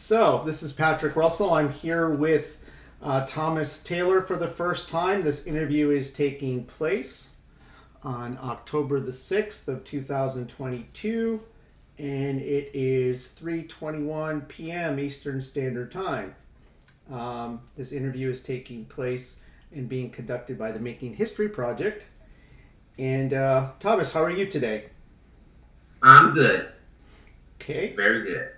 So, this is Patrick Russell. I'm here with Thomas Taylor for the first time. This interview is taking place on October the 6th of 2022, and it is 3:21 p.m. Eastern Standard Time. This interview is taking place and being conducted by the Making History Project. And Thomas, how are you today? I'm good. Okay. Very good.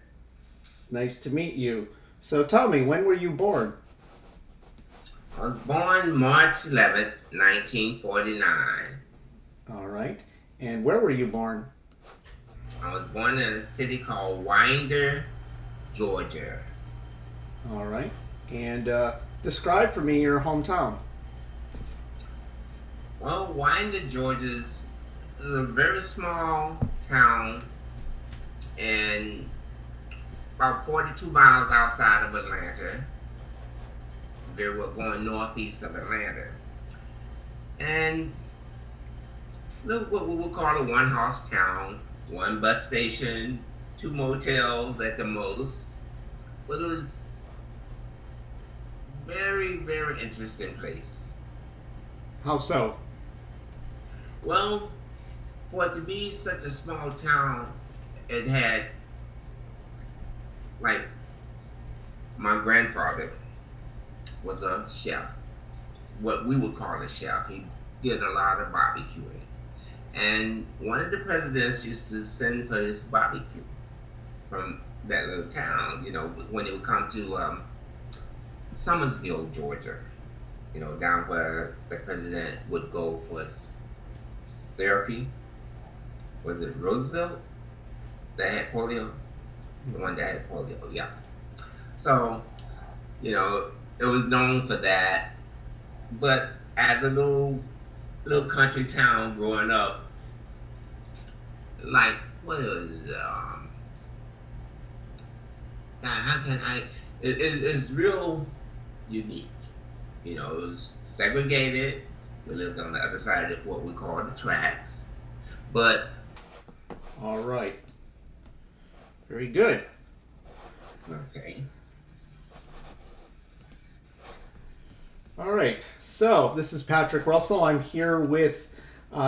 Nice to meet you. So tell me, when were you born? I was born March 11th, 1949. All right. And where were you born? I was born in a city called Winder, Georgia. All right. And describe for me your hometown. Well, Winder, Georgia is a very small town and about 42 miles outside of Atlanta. They were going northeast of Atlanta. And what we would call a one-horse town, one bus station, 2 motels at the most. But it was very, very interesting place. How so? Well, for it to be such a small town, it had, like, my grandfather was a chef, what we would call a chef. He did a lot of barbecuing. And one of the presidents used to send for his barbecue from that little town, when it would come to Summersville, Georgia, down where the president would go for his therapy. Was it Roosevelt that had polio? The one that had polio, yeah. So, it was known for that. But as a little country town growing up, like, what was, how can it's real unique. It was segregated. We lived on the other side of what we call the tracks. But all right. Very good. Okay. All right. So this is Patrick Russell. I'm here with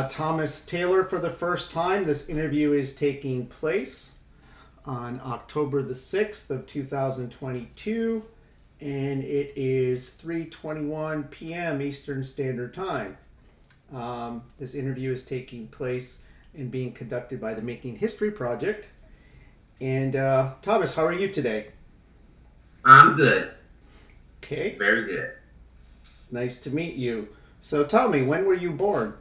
Thomas Taylor for the first time. This interview is taking place on October the 6th of 2022, and it is 3:21 p.m. Eastern Standard Time. This interview is taking place and being conducted by the Making History Project. And Thomas, how are you today? I'm good. Okay. Very good. Nice to meet you. So tell me, when were you born?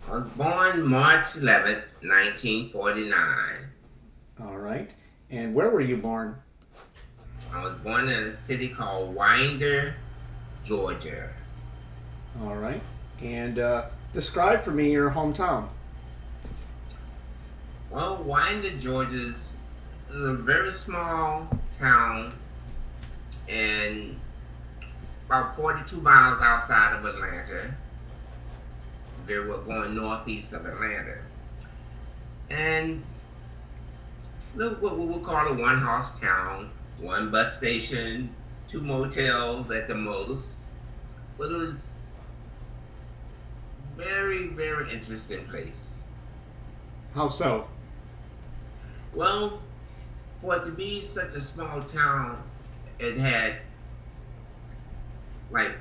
I was born March 11th, 1949. All right. And where were you born? I was born in a city called Winder, Georgia. All right. And describe for me your hometown. Well, Winder, Georgia is a very small town and about 42 miles outside of Atlanta. They were going northeast of Atlanta. And what we would call a one-horse town, one bus station, 2 motels at the most. But it was very, very interesting place. How so? Well, for it to be such a small town, it had, like,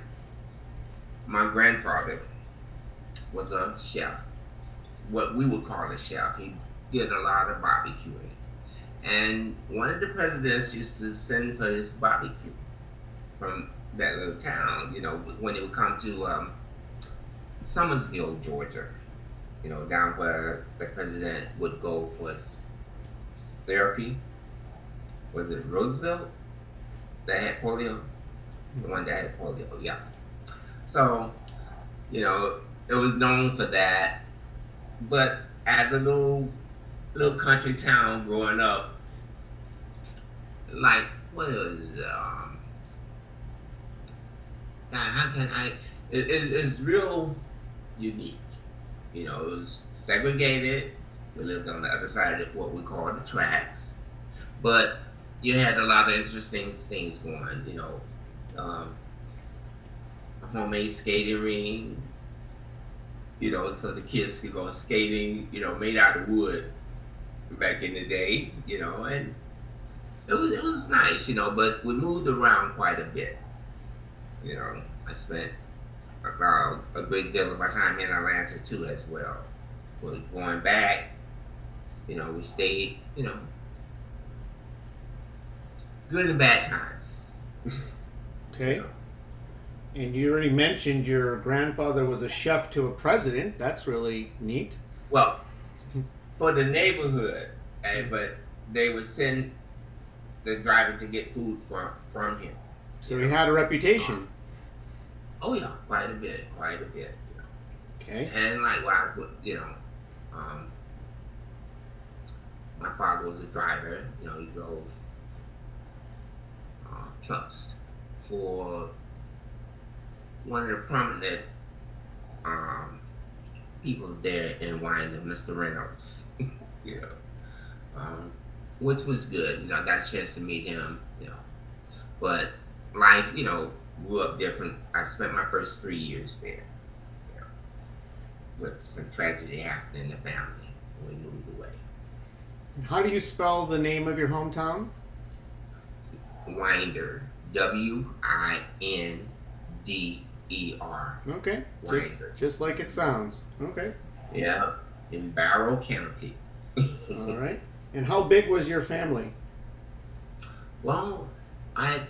my grandfather was a chef, what we would call a chef. He did a lot of barbecuing. And one of the presidents used to send for his barbecue from that little town, when it would come to Summersville, Georgia, down where the president would go for his therapy. Was it Roosevelt that had polio? The one that had polio, yeah. So, it was known for that. But as a little country town growing up, like, what was, how can it's real unique. It was segregated. We lived on the other side of what we call the tracks. But you had a lot of interesting things going. Um, a homemade skating ring. So the kids could go skating. Made out of wood back in the day. And it was nice. But we moved around quite a bit. I spent a great deal of my time in Atlanta too, as well. But going back, we stayed. Good and bad times. Okay. And you already mentioned your grandfather was a chef to a president. That's really neat. Well, for the neighborhood, but they would send the driver to get food from him. So he had a reputation. Oh yeah, quite a bit. Okay. And likewise, um, my father was a driver. He drove trucks for one of the prominent people there in Wyandotte, Mr. Reynolds. you know, which was good. I got a chance to meet him. But life, grew up different. I spent my first 3 years there, you know, with some tragedy happening in the family, and we moved away. How do you spell the name of your hometown? Winder, Winder. Okay. Winder. Just like it sounds. Okay. Yeah, in Barrow County. All right. And how big was your family? Well, I had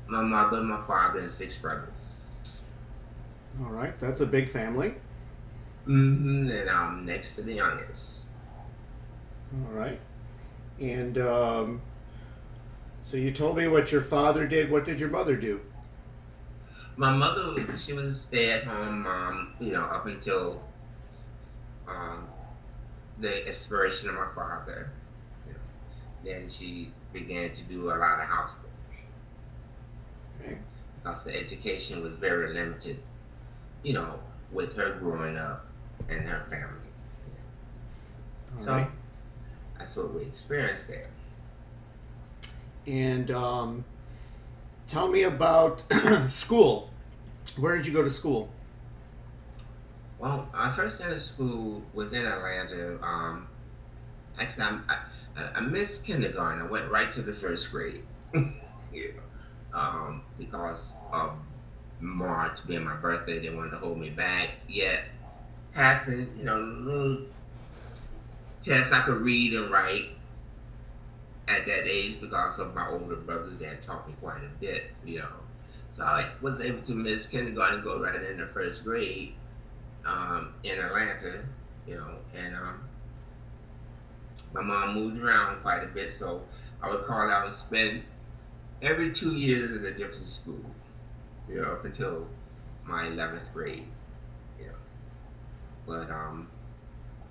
my mother, my father, and 6 brothers. All right. That's a big family. And I'm next to the youngest. All right. And so you told me what your father did. What did your mother do? My mother, she was a stay-at-home mom, up until the expiration of my father. Then she began to do a lot of housework. Okay. Because the education was very limited, with her growing up and her family. All So right. that's what we experienced there. And tell me about school. Where did you go to school? Well, I first started school was in Atlanta. Actually, I missed kindergarten. I went right to the first grade. Because of March being my birthday, they wanted to hold me back. Yet, passing, little tests I could read and write at that age because of my older brothers that had taught me quite a bit, So I was able to miss kindergarten and go right into first grade in Atlanta, and my mom moved around quite a bit, so I would call out and spend every 2 years in a different school, up until my 11th grade, But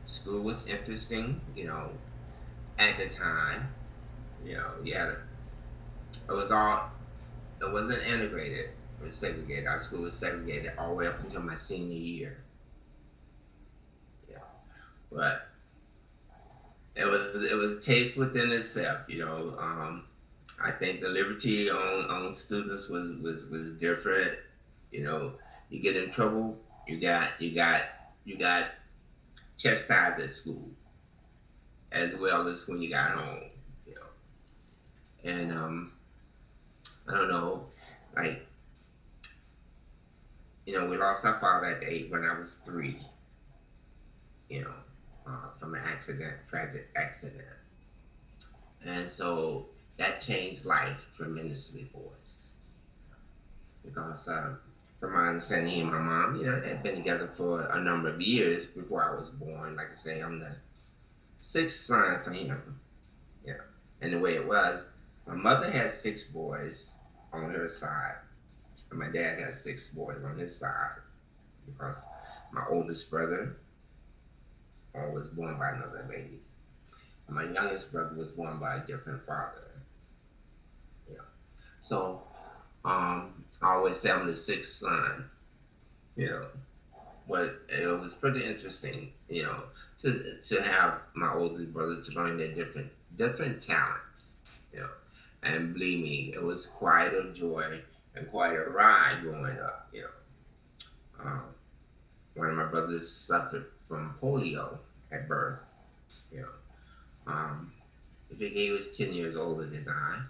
school was interesting, at the time. It wasn't integrated, it was segregated. Our school was segregated all the way up until my senior year. But it was a taste within itself, I think the liberty on students was different. You get in trouble, you got chastised at school, as well as when you got home. And I don't know, we lost our father at the age when I was 3. From an tragic accident. And so that changed life tremendously for us. Because from my understanding, he and my mom, had been together for a number of years before I was born. Like I say, I'm the 6th son for him. And the way it was, my mother had 6 boys on her side, and my dad had 6 boys on his side. Because my oldest brother was born by another lady. And my youngest brother was born by a different father. So I always say I'm the 6th son. But it was pretty interesting, to have my oldest brother to learn their different talents. And believe me, it was quite a joy and quite a ride growing up. Um, one of my brothers suffered from polio at birth. You know, um, I think he was 10 years older than I.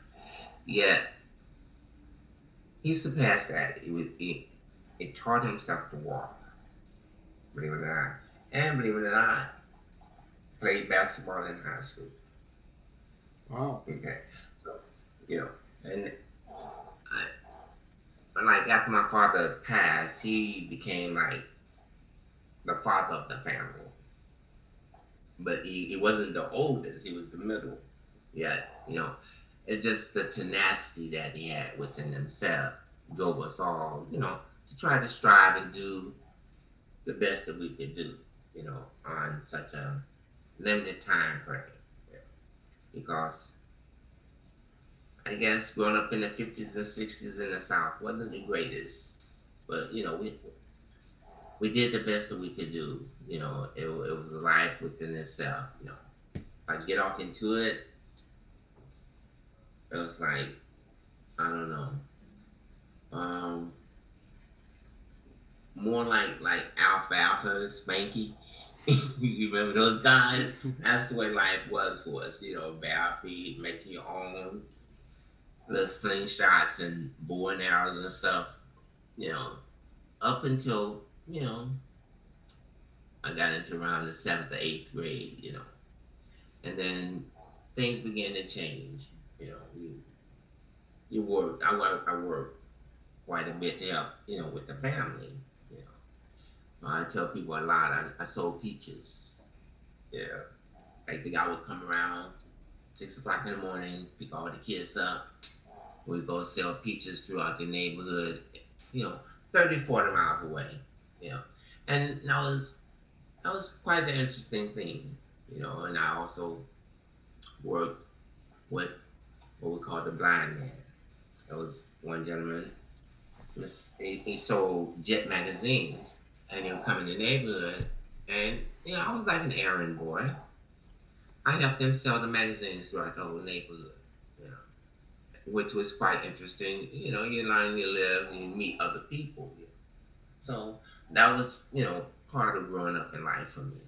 Yet he surpassed that. He taught himself to walk. Believe it or not, and believe it or not, played basketball in high school. Wow. Okay, so and like after my father passed, he became like the father of the family. But he wasn't the oldest; he was the middle. Yet, it's just the tenacity that he had within himself drove us all, to try to strive and do the best that we could do, on such a limited time frame. Yeah. Because I guess growing up in the 50s and 60s in the South wasn't the greatest, but we did the best that we could do. It was a life within itself. If I get off into it, it was like, I don't know, more like Alfalfa and Spanky. You remember those guys? That's the way life was for us. Bare feet, making your own little slingshots and bow and arrows and stuff. Up until I got into around the 7th or 8th grade. And then things began to change. You worked. I worked quite a bit to help. With the family. I tell people a lot. I sold peaches. Yeah, like the guy would come around 6 o'clock in the morning, pick all the kids up. We'd go sell peaches throughout the neighborhood. 30, 40 miles away. And that was quite an interesting thing. And I also worked with what we call the blind man. There was one gentleman. He sold Jet magazines. And he would come in the neighborhood, and I was like an errand boy. I helped them sell the magazines throughout the whole neighborhood, which was quite interesting. You learn, you live, you meet other people. So that was, part of growing up in life for me.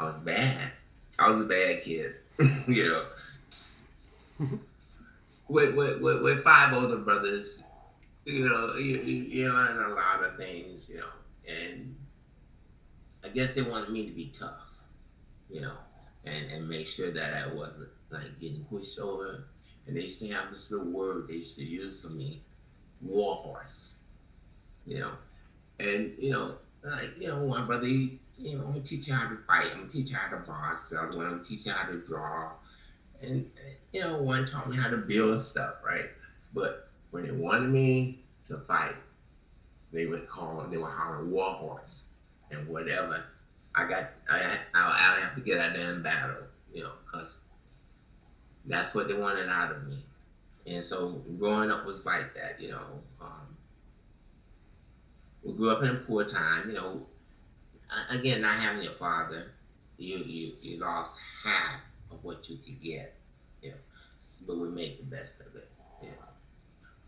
I was bad. I was a bad kid. With 5 older brothers, you learn a lot of things, and I guess they wanted me to be tough, and make sure that I wasn't like getting pushed over. And they used to have this little word they used to use for me, war horse, and one brother, I'm gonna teach you how to fight, I'm gonna teach you how to box, the other one, I'm gonna teach you how to draw. And, one taught me how to build stuff, right? But when they wanted me to fight, they would holler war horse and whatever. I'll have to get out there and battle, because that's what they wanted out of me. And so growing up was like that, we grew up in a poor time, again, not having your father, you lost half of what you could get, but we made the best of it,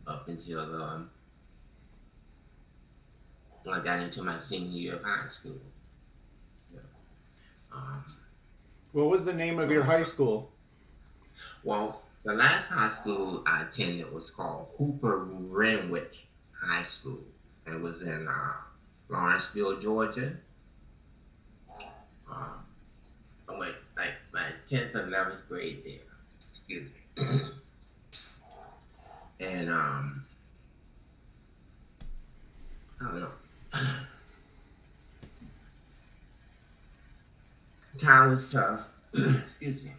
up until I got into my senior year of high school. What was the name of your high school? Well, the last high school I attended was called Hooper Renwick High School. It was in Lawrenceville, Georgia. I went like my 10th and 11th grade there. Excuse me. And I don't know. Time was tough. Excuse me.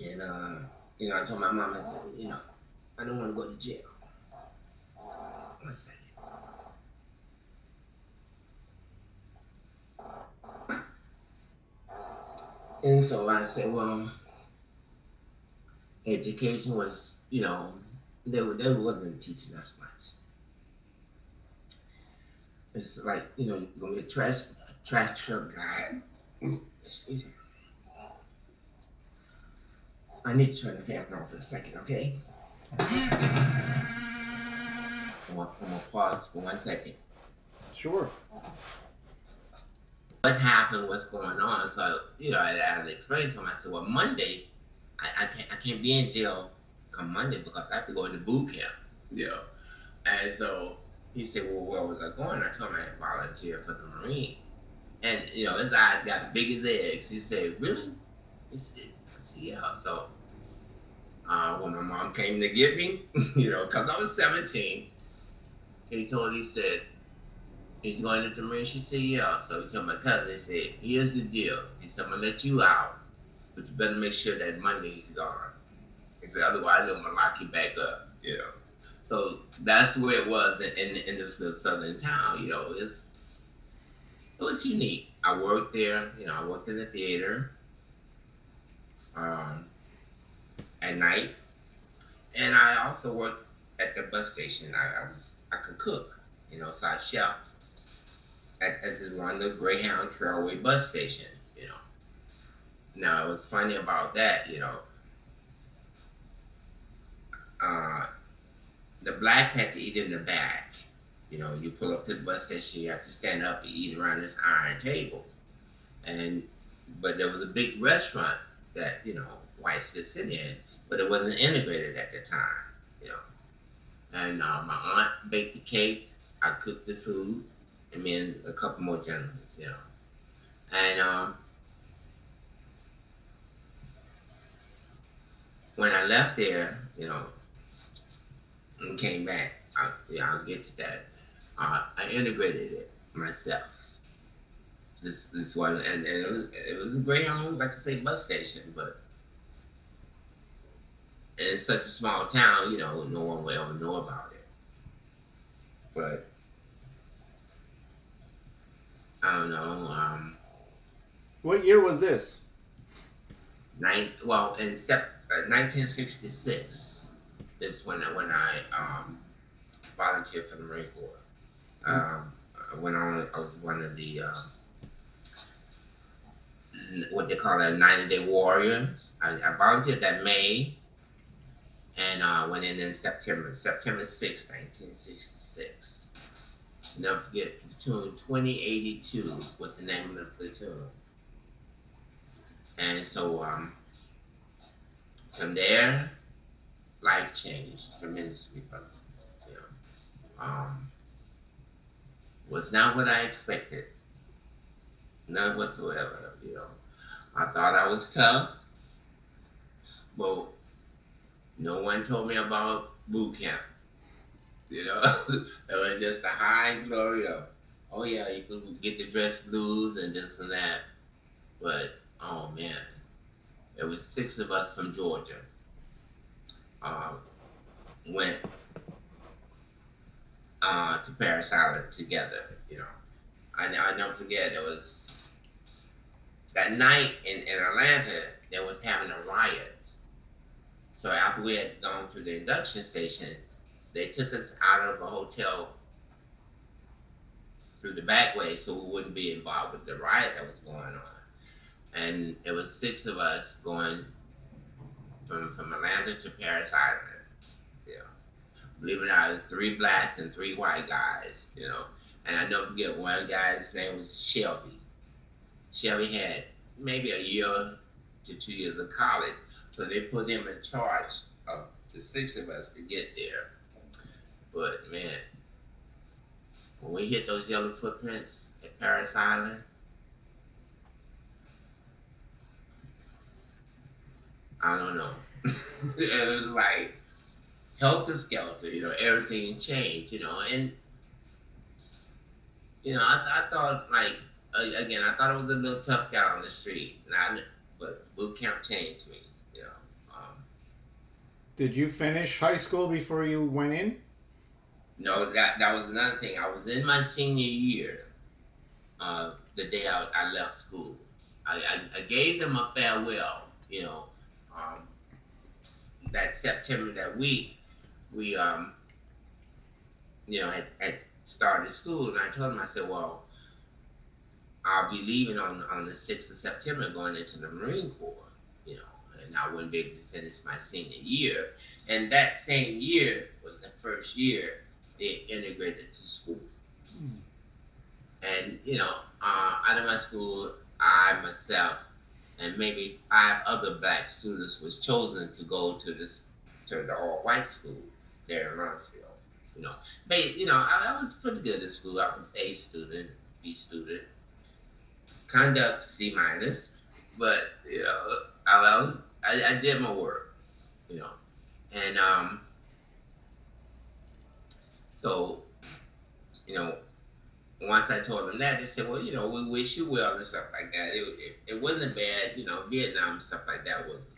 And I told my mom, I said, I don't want to go to jail. 1 second. And so I said, well, education was, they wasn't teaching us much. It's like, you're going to be a trash truck guy, Excuse me. I need to turn the fan on for a second, okay? I'm gonna pause for 1 second. Sure. What happened? What's going on? So I had to explain to him. I said, well, Monday, I can't be in jail come Monday because I have to go into boot camp. And so he said, well, where was I going? I told him I had volunteered for the Marine. And his eyes got big as eggs. He said, really? He said, I said, yeah. So when my mom came to get me, because I was 17, he said, he's going into the Marine. She said, yeah. So he told my cousin, he said, here's the deal. He said, I'm going to let you out, but you better make sure that Monday's gone. He said, otherwise I'm going to lock you back up, So that's where it was in this little southern town. It was unique. I worked there. I worked in the theater at night, and I also worked at the bus station. I could cook, so I chefed at one of the Greyhound Trailway bus station. Now it was funny about that. The blacks had to eat in the back. You pull up to the bus station, you have to stand up and eat around this iron table. But there was a big restaurant that, whites could sit in, but it wasn't integrated at the time, And my aunt baked the cake, I cooked the food, and me and a couple more gentlemen, And when I left there, and came back, I'll get to that. I integrated it myself. This one, and it was a Greyhound, like I say, bus station, but it's such a small town, no one will ever know about it. But I don't know. What year was this? In 1966 is when I volunteered for the Marine Corps. I was one of the what they call a 90-day warriors. I volunteered that May, and went in September 6, 1966. Never forget, platoon 2082 was the name of the platoon. And so from there, life changed tremendously for me. Was not what I expected. None whatsoever. I thought I was tough, but no one told me about boot camp. It was just a high glory of, oh yeah, you can get the dress blues and this and that. But oh man, there was 6 of us from Georgia. Went to Paris Island together. I never forget. It was that night in Atlanta. They was having a riot. So after we had gone to the induction station, they took us out of a hotel through the back way so we wouldn't be involved with the riot that was going on. And it was 6 of us going from Atlanta to Paris Island. Believe it or not, it was 3 blacks and 3 white guys, And I don't forget, one guy's name was Shelby. Shelby had maybe a year to 2 years of college, so they put him in charge of the 6 of us to get there. But man, when we hit those yellow footprints at Paris Island, I don't know. It was like helter skelter, everything changed, and I thought I thought I was a little tough guy on the street, but boot camp changed me, Did you finish high school before you went in? No, that was another thing. I was in my senior year, the day I left school. I gave them a farewell, that September, that week, we had started school, and I told them, I said, well, I'll be leaving on the 6th of September, going into the Marine Corps, you know, and I wouldn't be able to finish my senior year. And that same year was the first year they integrated to school. And, you know, out of my school, I myself and maybe 5 other black students was chosen to go to the all-white school there in Lawrenceville. You know, but, you know, I was pretty good at school. I was A student, B student, conduct C minus, but you know, I did my work, you know, and so, you know, once I told them that, they said, well, you know, we wish you well and stuff like that. It wasn't bad, you know, Vietnam stuff like that was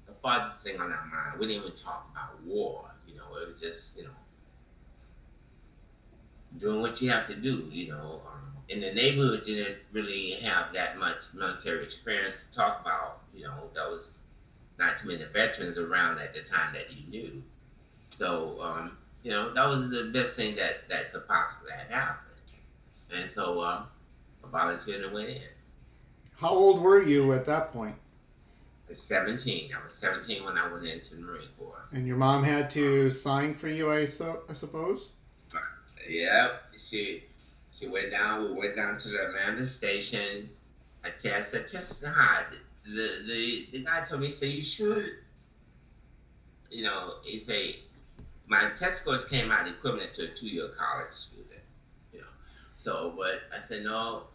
the farthest thing on our mind. We didn't even talk about war, you know, it was just, you know, doing what you have to do, you know. In the neighborhood, you didn't really have that much military experience to talk about, you know. That was not too many veterans around at the time that you knew. So, you know, that was the best thing that could possibly have happened. And so I volunteered and went in. How old were you at that point? 17. I was 17 when I went into the Marine Corps. And your mom had to sign for you, I suppose? Yep. She went down. We went down to the Atlanta station. I tested hard. The guy told me, he said, you should, you know, he said, my test scores came out equivalent to a 2-year college student, you know. So, but I said, no,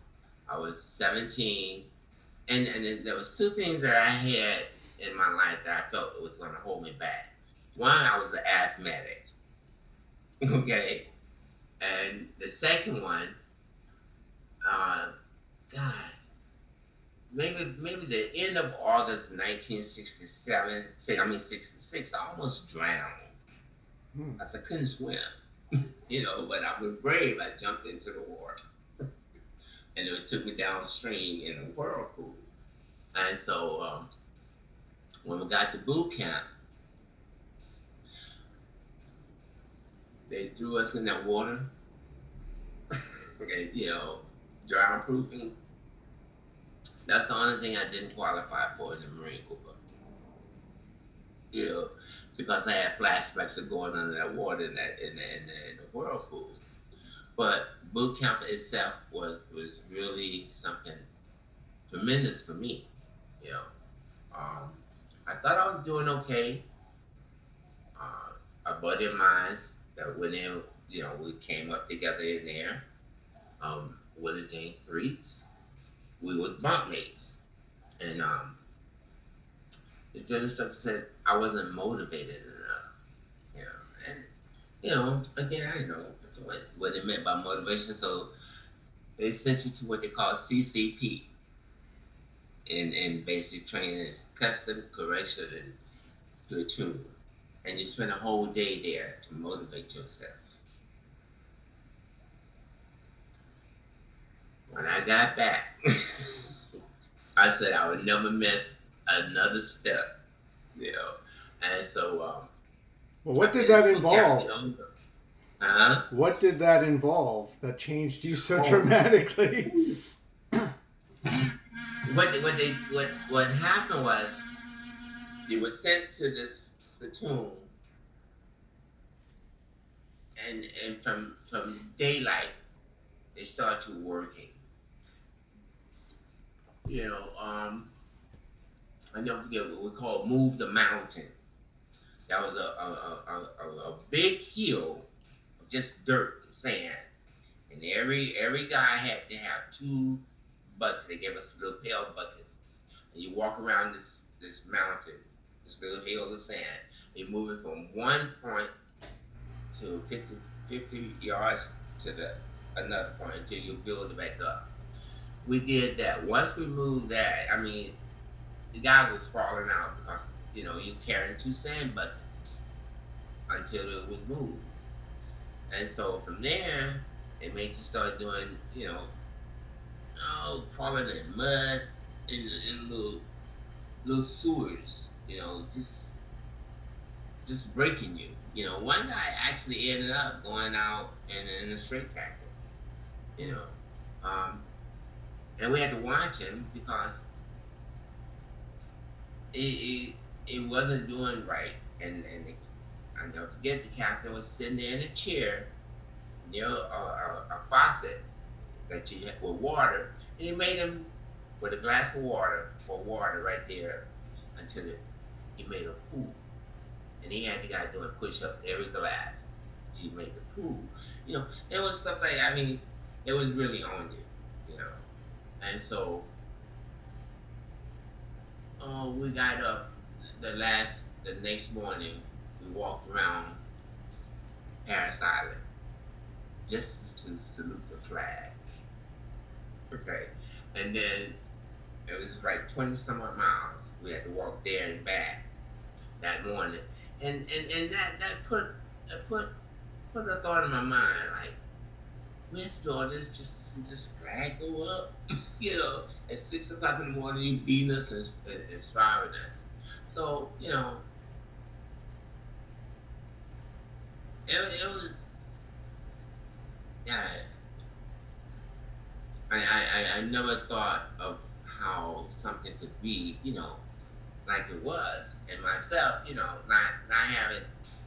I was 17. And there was 2 things that I had in my life that I felt was going to hold me back. One, I was an asthmatic, okay? And the second one, God, maybe the end of August 1966, I almost drowned. I said, I couldn't swim, you know, but I was brave. I jumped into the water. And it took me downstream in a whirlpool. And so when we got to boot camp, they threw us in that water, okay, you know, drown proofing. That's the only thing I didn't qualify for in the Marine Corps. You know, because I had flashbacks of going under that water in the whirlpool. But boot camp itself was really something tremendous for me. You know, I thought I was doing okay. A buddy of mine that went in, you know, we came up together in there. Willie Jane Threets. We was bunk mates. And the general instructor said I wasn't motivated enough. You know, and you know, again, I didn't know what it meant by motivation. So they sent you to what they call CCP in basic training. It's custom, correction, and platoon. And you spend a whole day there to motivate yourself. When I got back, I said I would never miss another step, you know. And so, well, what did that involve? What did that involve that changed you so dramatically? What happened was you were sent to this platoon, and from daylight they start you working. You know, I never forget what we call move the mountain. That was a big hill of just dirt and sand, and every guy had to have 2 buckets. They gave us little pail buckets, and you walk around this mountain, this little hill of sand. You move it from one point to 50 yards to another point until you build it back up. We did that. Once we moved that, I mean, the guy was falling out because, you know, you carrying 2 sand buckets until it was moved. And so from there, it made you start doing, you know, crawling in mud, in little sewers, you know, just breaking you. You know, one guy actually ended up going out in a straitjacket, you know. and we had to watch him because it, it wasn't doing right. I never forget the captain was sitting there in a chair near a faucet that you had with water, and he made him with a glass of water or water right there until he made a pool, and he had the guy doing push-ups every glass to make the pool. There was stuff like, I mean, it was really on you, and so we got up the next morning. We walked around Paris Island just to salute the flag. Okay. And then it was like 20 some odd miles. We had to walk there and back that morning. And that put a thought in my mind, like, we have to do all this just to see this flag go up, at 6 o'clock in the morning, you beating us and starving us. So, it was, yeah. I never thought of how something could be, like it was. And myself, not having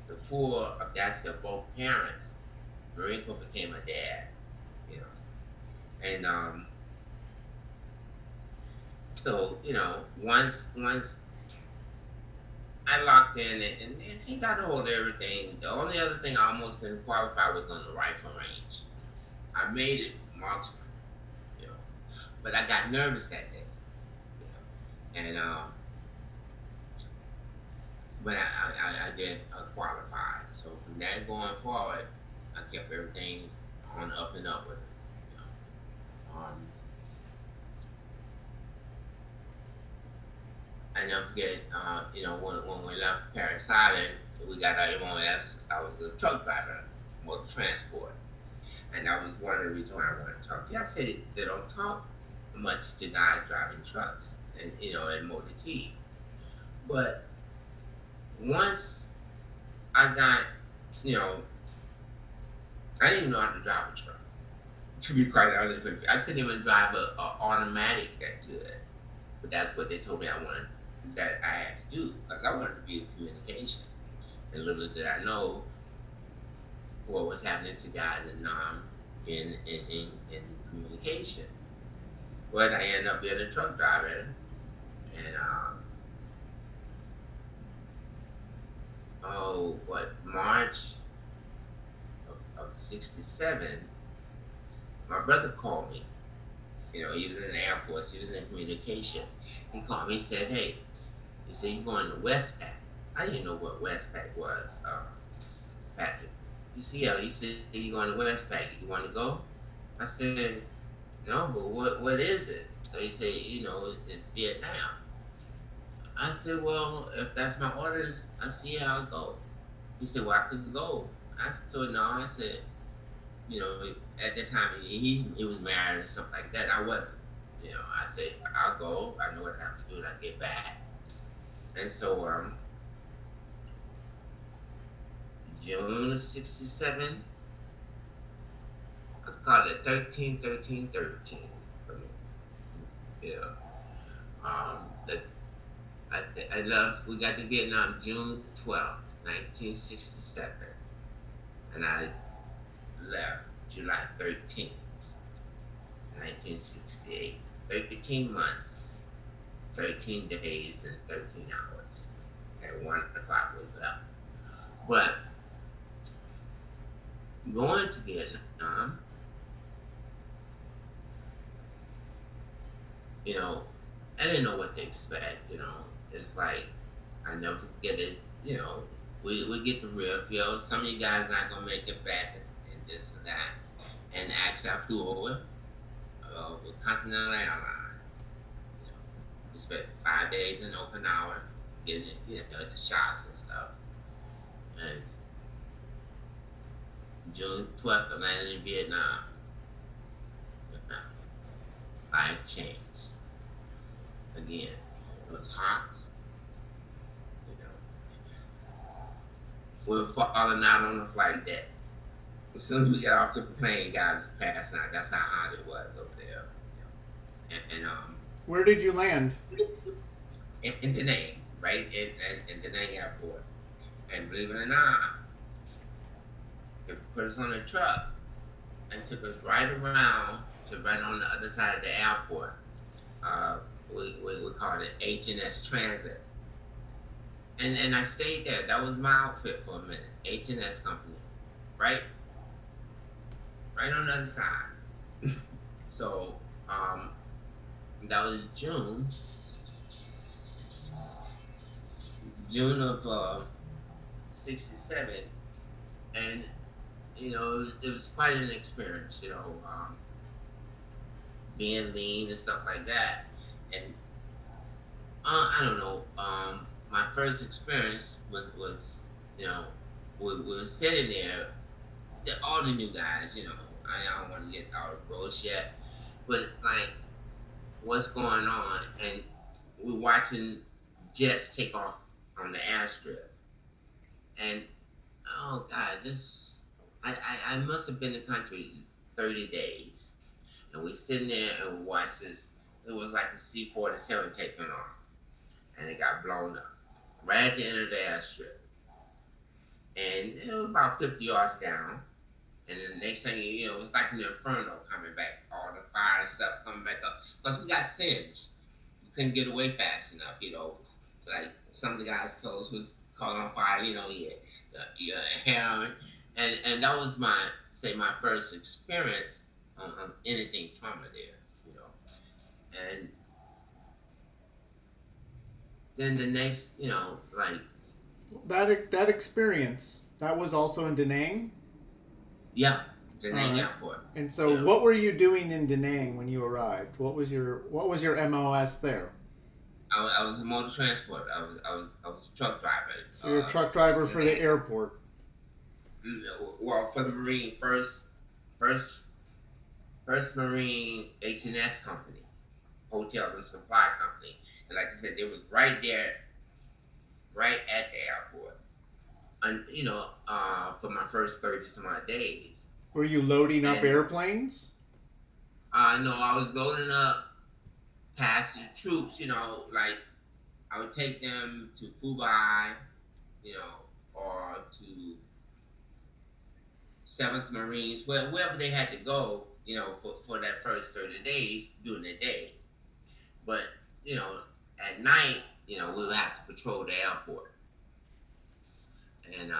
the full audacity of both parents, Marine Corps became my dad, And so, once I locked in and he got a hold of everything. The only other thing I almost didn't qualify was on the rifle range. I made it marksman, but I got nervous that day, and but I did qualify. So from that going forward, I kept everything on the up and up with it. I never forget, when we left Paris Island, we got our MOS. I was a truck driver, motor transport. And that was one of the reasons why I wanted to talk to you. I said they don't talk much to guys driving trucks and, and motor T. But once I got, I didn't even know how to drive a truck. To be quite honest with you, I couldn't even drive a automatic that good. But that's what they told me that I had to do, because I wanted to be in communication. And little did I know what was happening to guys in communication. But I ended up being a truck driver, and March of '67, my brother called me. He was in the Air Force. He was in communication. He called me. He said, "Hey," he said, "you're going to Westpac." I didn't know what Westpac was, Patrick. He said, "Yeah." He said, "You're going to Westpac. You want to go?" I said, "No, but what is it?" So he said, "It's Vietnam." I said, "Well, if that's my orders," I said, "Yeah, I'll go." He said, "Well, I could go." I said, "No." I said, at that time he was married and stuff like that. I wasn't. I said, "I'll go. I know what I have to do when I get back." And so June of '67, I called it 13-13-13. I left. We got to Vietnam June 12th, 1967, and I left July 13th, 1968. 13 months, 13 days, and 13 hours. At 1 o'clock was up. But going to Vietnam, I didn't know what to expect. It's like, I never forget it. We get the real feel. Some of you guys not gonna make it back and this and that. And actually, I flew over with Continental Airlines. We spent 5 days in Okinawa, getting the shots and stuff. And June 12th, I landed in Vietnam. Life changed. Again, it was hot. We were falling out on the flight deck. As soon as we got off the plane, guys was passing out. That's how hot it was over there. and Where did you land? in Da Nang, right in Da Nang Airport. And believe it or not, they put us on a truck and took us right around to right on the other side of the airport. Uh, we called it HNS Transit. And I stayed there. That was my outfit for a minute. HNS company, right? Right on the other side. So that was June of '67, and it was quite an experience. Being lean and stuff like that, and I don't know. My first experience was we were sitting there, all the new guys. I don't want to get all the gross yet, but like what's going on, and we're watching jets take off on the airstrip, and oh God, I must have been in the country 30 days, and we sitting there and we watched this. It was like a C-47 taking off, and it got blown up right at the end of the airstrip, and it was about 50 yards down. And then the next thing it was like an inferno coming back, all the fire and stuff coming back up. Because we got singed. We couldn't get away fast enough, Like some of the guys' clothes was caught on fire, heroin. And that was my first experience on anything trauma there. And then the next, like That experience, that was also in Da Nang? yeah, Da Nang Airport. And so, what were you doing in Da Nang when you arrived? What was your MOS there? I was a motor transport. I was a truck driver. So you're a truck driver for the airport. Well, for the Marine first Marine HNS company, hotel and supply company, and like I said, it was right there, right at the airport. And for my first 30 some odd days. Were you loading up airplanes? No, I was loading up past the troops. Like I would take them to Fubai, or to 7th Marines, wherever they had to go, for that first 30 days during the day. But at night, we would have to patrol the airport. And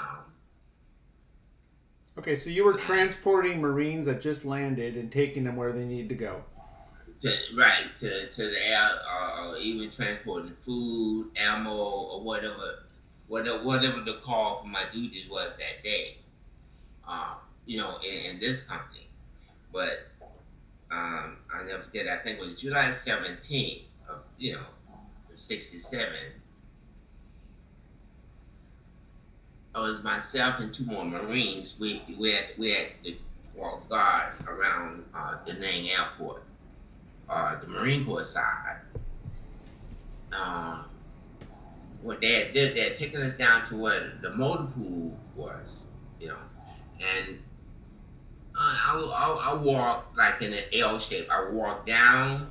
okay, so you were transporting Marines that just landed and taking them where they need to go. to the air, or even transporting food, ammo, or whatever the call for my duties was that day. In this company, but I never forget. I think it was July 17th of '67. It was myself and two more Marines. We had to walk guard around Da Nang Airport, the Marine Corps side. What they had taken us down to where the motor pool was, and I walked like in an L shape. I walked down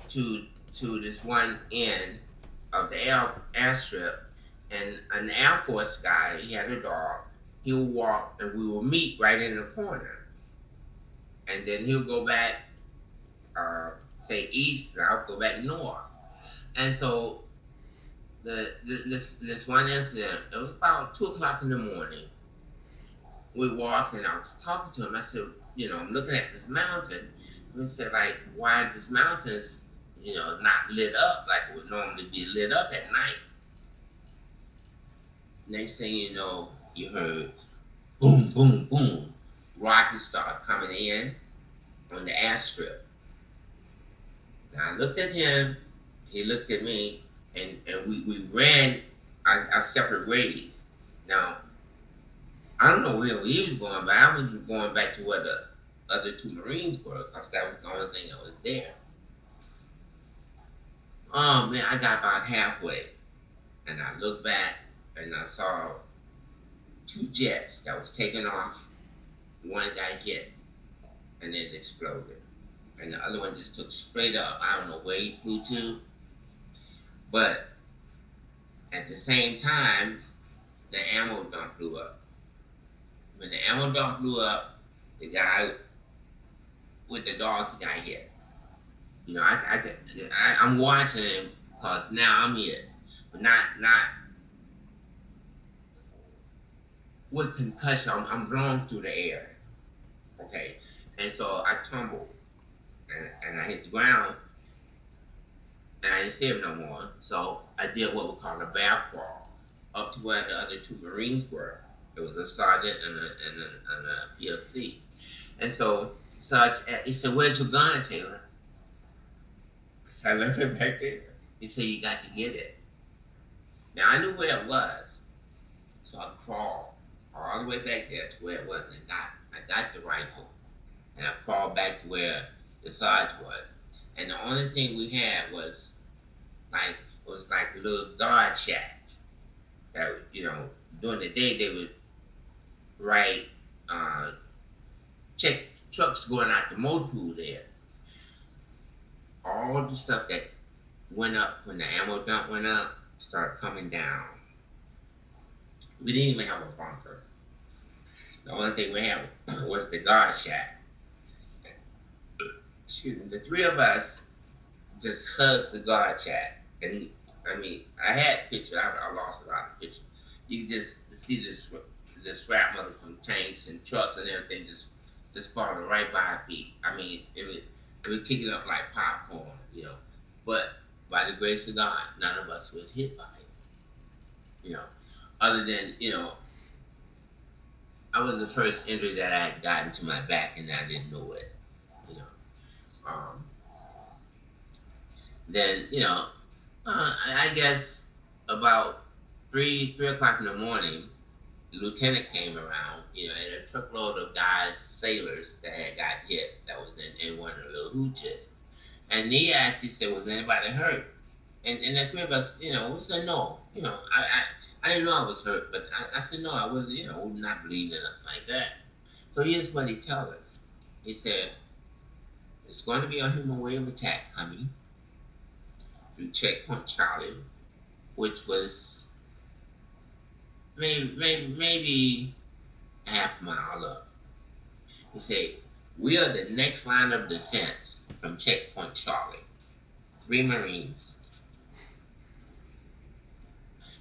to this one end of the airstrip. And an Air Force guy, he had a dog. He would walk, and we would meet right in the corner. And then he would go back, say east, and I would go back north. And so this one incident, it was about 2:00 in the morning. We walked, and I was talking to him. I said, I'm looking at this mountain. And he said, like, why this mountain's, not lit up like it would normally be lit up at night? Next thing you know, you heard boom, boom, boom. Rockets started coming in on the airstrip. Now I looked at him, he looked at me, and we ran our separate ways. Now, I don't know where he was going, but I was going back to where the other two Marines were, because that was the only thing that was there. Oh man, I got about halfway, and I looked back, and I saw two jets that was taking off. One got hit, and it exploded. and the other one just took straight up. I don't know where he flew to, but at the same time, the ammo dump blew up. When the ammo dump blew up, the guy with the dog, he got hit. You know, I'm watching him because now I'm hit, but not with concussion. I'm blown through the air. Okay, and so I tumbled and I hit the ground, and I didn't see him no more. So I did what we call a bear crawl up to where the other two Marines were. It was a sergeant and a PFC. And so he said, "Where's your gun, Taylor?" So I left it back there. He said, "You got to get it." Now I knew where it was, so I crawled all the way back there to where it was, and I got the rifle, and I crawled back to where the sergeant was. And the only thing we had was like a little guard shack. That, you know, during the day they would check trucks going out to Motul there. All the stuff that went up when the ammo dump went up started coming down. We didn't even have a bunker. The only thing we had was the guard shack. Excuse me. The three of us just hugged the guard shack. And I mean, I had pictures. I lost a lot of pictures. You could just see the shrapnel from tanks and trucks and everything just falling right by our feet. I mean, it would kick it up like popcorn, you know. But by the grace of God, none of us was hit by it, you know. Other than, you know, I was the first injury that I had gotten to my back and I didn't know it, you know. Then, you know, I guess about 3 o'clock in the morning, the lieutenant came around, you know, and a truckload of guys, sailors that had got hit, that was in one of the little hooches. And he asked, he said, "Was anybody hurt?" And the three of us, you know, we said no. You know, I didn't know I was hurt, but I said no, I wasn't, you know, not bleeding or nothing like that. So here's what he told us. He said, "It's going to be a human wave attack coming through Checkpoint Charlie," which was maybe a half mile up. He said, "We are the next line of defense from Checkpoint Charlie. 3 Marines."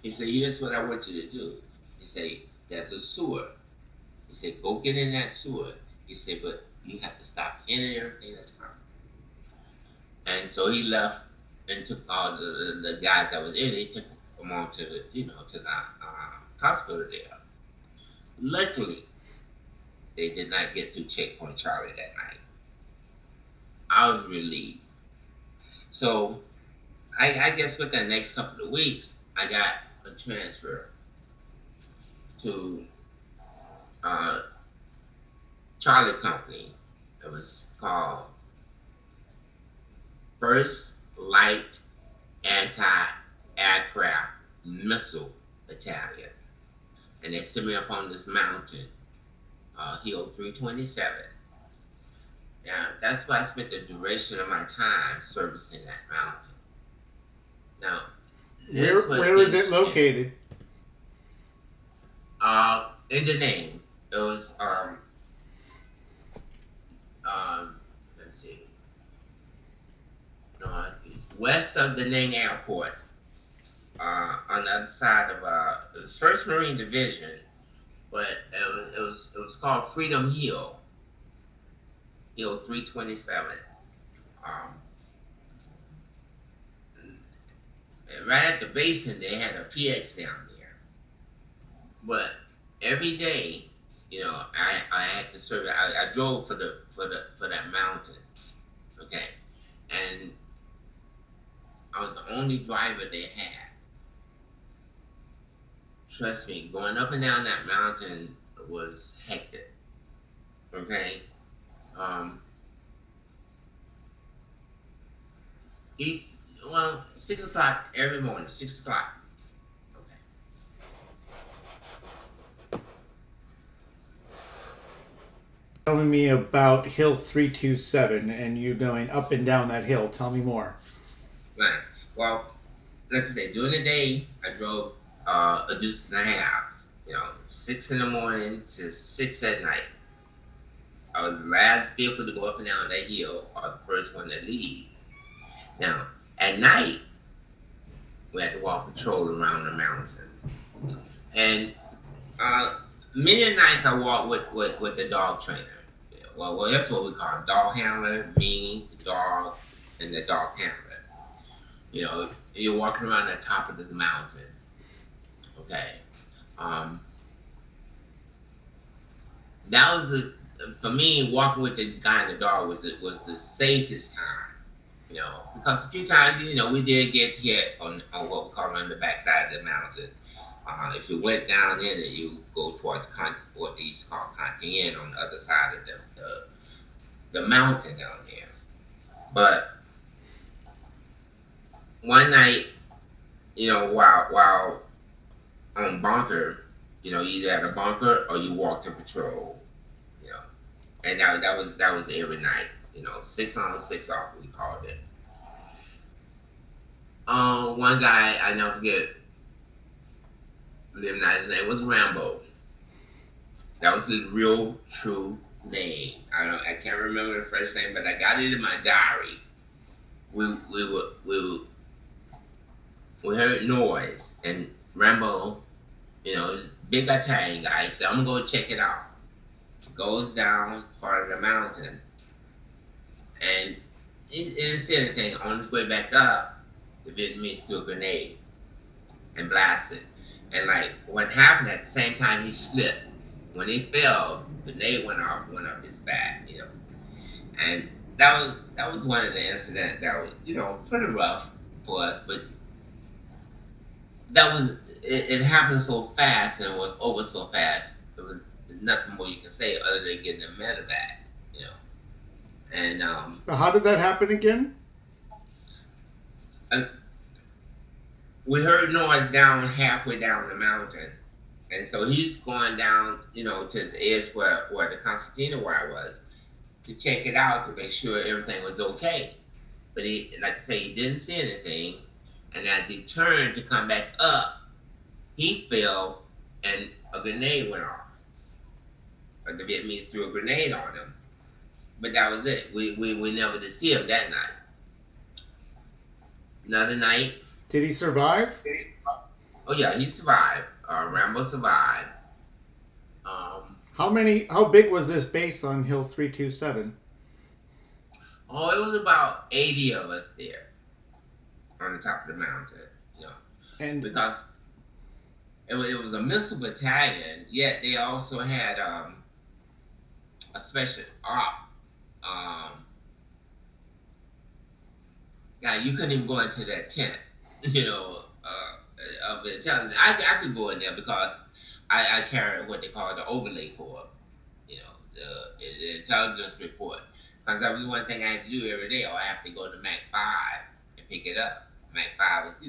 He said, "Here's what I want you to do." He said, "There's a sewer." He said, "Go get in that sewer." He said, "But you have to stop any and everything that's coming." And so he left and took all the guys that was in it. He took them on to the, you know, to the hospital there. Luckily, they did not get through Checkpoint Charlie that night. I was relieved. So I guess with the next couple of weeks, I got a transfer to Charlie Company. It was called First Light Anti-Aircraft Missile Battalion. And they sent me up on this mountain, Hill 327. Now, that's why I spent the duration of my time servicing that mountain. Now, where is it located? In the name, it was let's see, west of the Ning Airport, on the other side of it was First Marine Division, but it was called Freedom Hill, Hill 327. And right at the basin, they had a PX down there. But every day, you know, I had to serve. I drove for that mountain, okay, and I was the only driver they had. Trust me, going up and down that mountain was hectic. Okay, 6 o'clock every morning. 6 o'clock. telling me about Hill 327 and you going up and down that hill. Tell me more. Right. Well, like I say, during the day, I drove a distance and a half. 6 in the morning to 6 at night. I was the last vehicle to go up and down that hill, or the first one to leave. Now, at night, we had to walk patrol around the mountain. And many nights I walked with the dog trainer. Well, that's what we call him, dog handler, me, the dog, and the dog handler. You're walking around the top of this mountain. Okay. That was for me, walking with the guy and the dog was the safest time. Because a few times, we did get hit on what we call on the backside of the mountain. If you went down in it, you go towards what they used to call Continent on the other side of the mountain down there. But one night, while on bunker, you either had a bunker or you walked a patrol, and that was every night, 6 on, 6 off, we called it. One guy I never forget, living out, his name was Rambo. That was his real true name. I can't remember the first name, but I got it in my diary. We heard noise, and Rambo, big Italian guy, said, "I'm gonna go check it out." Goes down part of the mountain, and he didn't say anything. On his way back up, the Vietnamese threw a grenade and blasted. And what happened at the same time, he slipped. When he fell, the grenade went up his back, And that was one of the incidents that was, pretty rough for us, but it happened so fast and it was over so fast. There was nothing more you can say other than getting the medevac, And how did that happen again? We heard noise down halfway down the mountain, and so he's going down, to the edge where the concertina wire was to check it out to make sure everything was okay. But he, like I say, he didn't see anything, and as he turned to come back up, he fell, and a grenade went off. The Vietnamese threw a grenade on him, but that was it. We never did see him that night. Another night. Did he survive? Oh yeah, he survived. Rambo survived. How big was this base on Hill 327? Oh, it was about 80 of us there on the top of the mountain. And because it was a missile battalion, yet they also had a special op. You couldn't even go into that tent, of the intelligence. I could go in there because I carried what they call the overlay for, the intelligence report. Because that was one thing I had to do every day, or I have to go to Mac 5 and pick it up. Mac 5 was,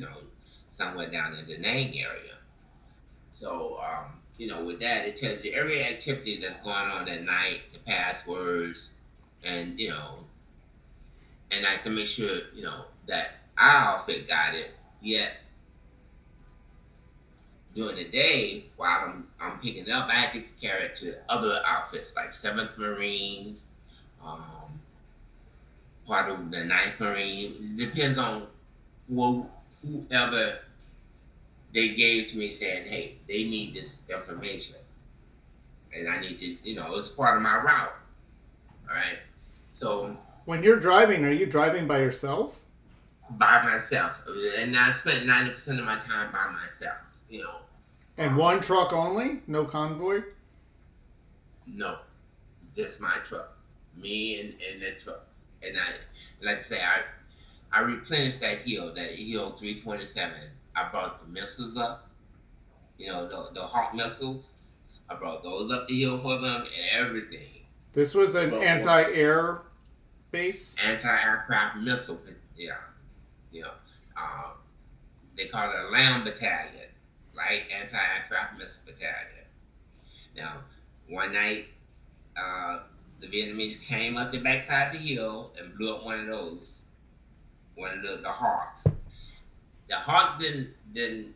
somewhere down in the Nang area. So, with that, it tells you every activity that's going on at night, the passwords, and, and I have to make sure, that our outfit got it. Yet, during the day, while I'm picking it up, I have to carry it to other outfits like 7th Marines, part of the 9th Marine. It depends on whoever they gave to me saying, hey, they need this information. And I need to, it's part of my route. All right. So when you're driving, are you driving by yourself? By myself. And I spent 90% of my time by myself, And one truck only? No convoy? No. Just my truck. Me and the truck. And I, like I say, I replenished that hill 327. I brought the missiles up, the Hawk missiles. I brought those up the hill for them and everything. This was an anti-air base? Anti-aircraft missile, yeah. They call it a LAM battalion, Light Anti-Aircraft Missile Battalion. Now, one night, the Vietnamese came up the backside of the hill and blew up one of the Hawks. The Hawk didn't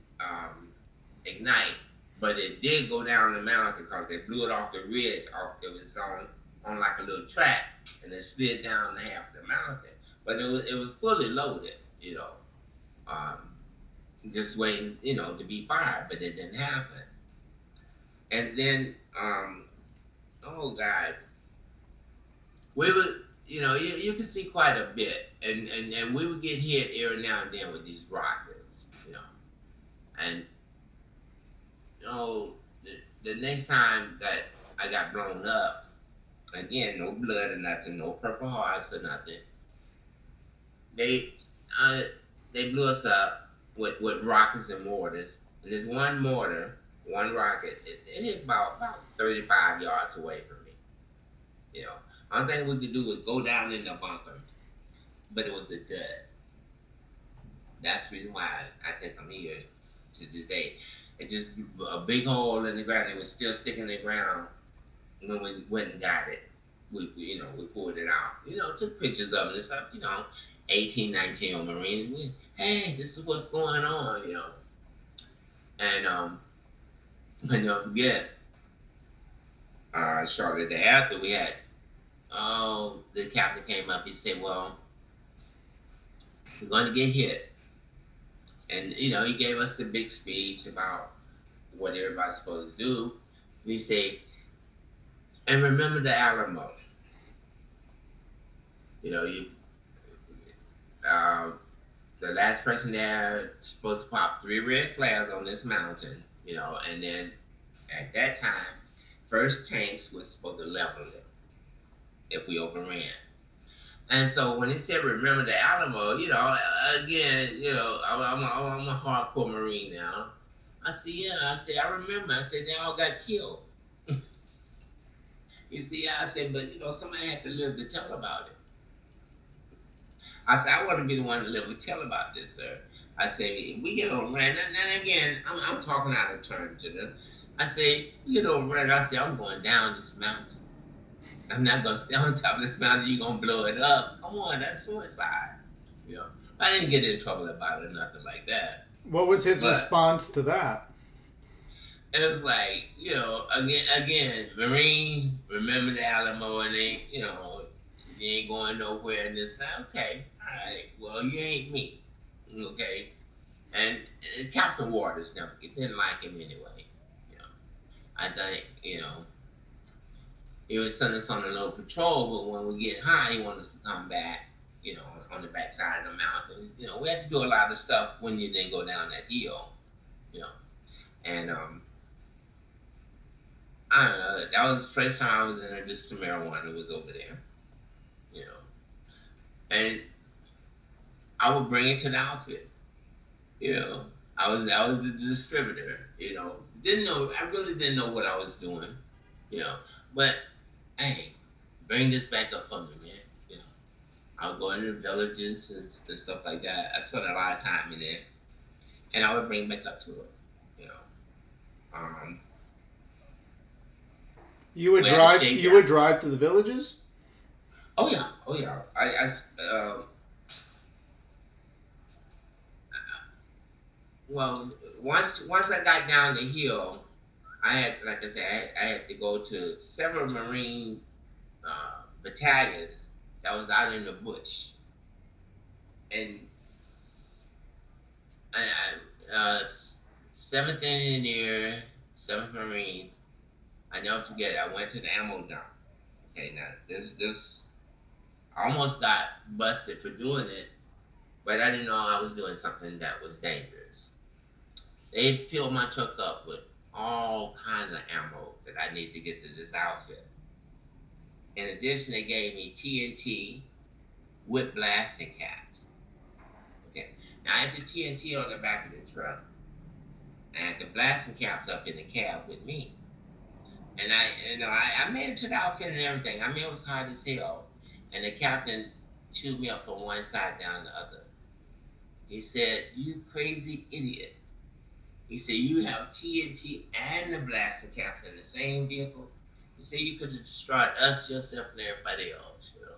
ignite, but it did go down the mountain because they blew it off the ridge. It was on like a little track, and it slid down half of the mountain. But it was fully loaded, um, just waiting, to be fired, but it didn't happen. And then, oh God, we would, you could see quite a bit, and we would get hit every now and then with these rockets, and the next time that I got blown up, again, no blood or nothing, no Purple Hearts or nothing. They blew us up with rockets and mortars. And there's one mortar, one rocket, it hit about 35 yards away from me. Only thing we could do was go down in the bunker, but it was a dud. That's the reason why I think I'm here to this day. It just a big hole in the ground. It was still sticking in the ground when we went and got it. We pulled it out. Took pictures of it and stuff. 18, 19 on Marines. Hey, this is what's going on. And I never forget. Shortly thereafter, we had. The captain came up. He said, "Well, we're going to get hit." And, he gave us a big speech about what everybody's supposed to do. We say, and remember the Alamo. The last person there supposed to pop 3 red flags on this mountain, and then at that time, first tanks was supposed to level it if we overran. And so when he said, remember the Alamo, again, I'm a hardcore Marine now. I said, yeah. I remember. I said, they all got killed. You see, I said, but, somebody had to live to tell about it. I said, I want to be the one to live to tell about this, sir. I say, we get overran. And again, I'm talking out of turn to them. I say, we get overran. I say, I'm going down this mountain. I'm not going to stay on top of this mountain. You're going to blow it up. Come on, that's suicide. I didn't get in trouble about it or nothing like that. What was his response to that? It was like, again, Marine, remember the Alamo, and they, you ain't going nowhere. And this, okay, all right, well, you ain't me, okay? And Captain Waters didn't like him anyway. I think, he was sending us on a little patrol, but when we get high, he wanted us to come back, on the backside of the mountain. We had to do a lot of stuff when you didn't go down that hill, And I don't know, that was the first time I was introduced to marijuana, was over there, And I would bring it to the outfit, I was the distributor, I really didn't know what I was doing, but hey, bring this back up for me, man. I would go into the villages and stuff like that. I spent a lot of time in there, and I would bring back up to it. You would drive. You would drive to the villages. Oh yeah. Well, once I got down the hill, I had, like I said, I had to go to several Marine battalions that was out in the bush, and 7th Engineer, 7th Marines. I never forget it. I went to the ammo dump. Okay, now this I almost got busted for doing it, but I didn't know I was doing something that was dangerous. They filled my truck up with all kinds of ammo that I need to get to this outfit. In addition, they gave me TNT with blasting caps. Okay, now I had the TNT on the back of the truck. I had the blasting caps up in the cab with me. And I made it to the outfit and everything. I mean, it was hard as hell. And the captain chewed me up from one side down the other. He said, "You crazy idiot." He said, "You have TNT and the blasting caps in the same vehicle." You see, you could have destroyed us, yourself, and everybody else, you know.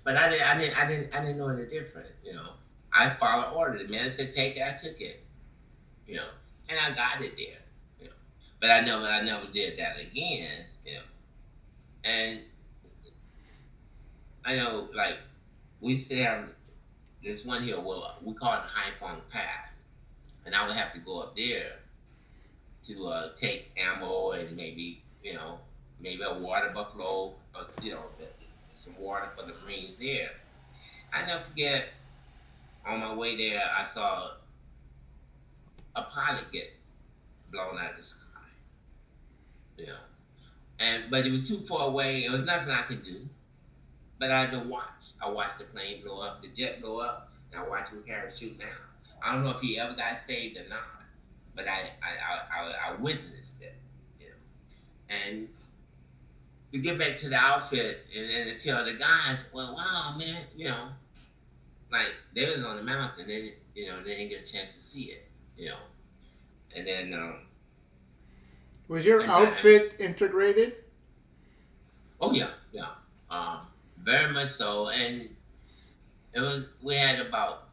But I didn't know any different, you know. I followed order. The man said take it, I took it, you know, and I got it there, you know. But I never did that again, you know. And I know, like, we still have this one here, well, we call it the High Fong Path, and I would have to go up there to take ammo and maybe, you know, maybe a water buffalo, you know, some water for the Marines there. I never forget, on my way there, I saw a pilot get blown out of the sky, you know, but it was too far away. There was nothing I could do, but I had to watch. I watched the plane blow up, the jet blow up, and I watched him parachute down. I don't know if he ever got saved or not, but I witnessed it, you know. And to get back to the outfit and then to tell the guys, well, wow, man, you know, like they was on the mountain, and you know, they didn't get a chance to see it, you know. And then was your outfit integrated? Oh yeah, yeah, very much so. And we had about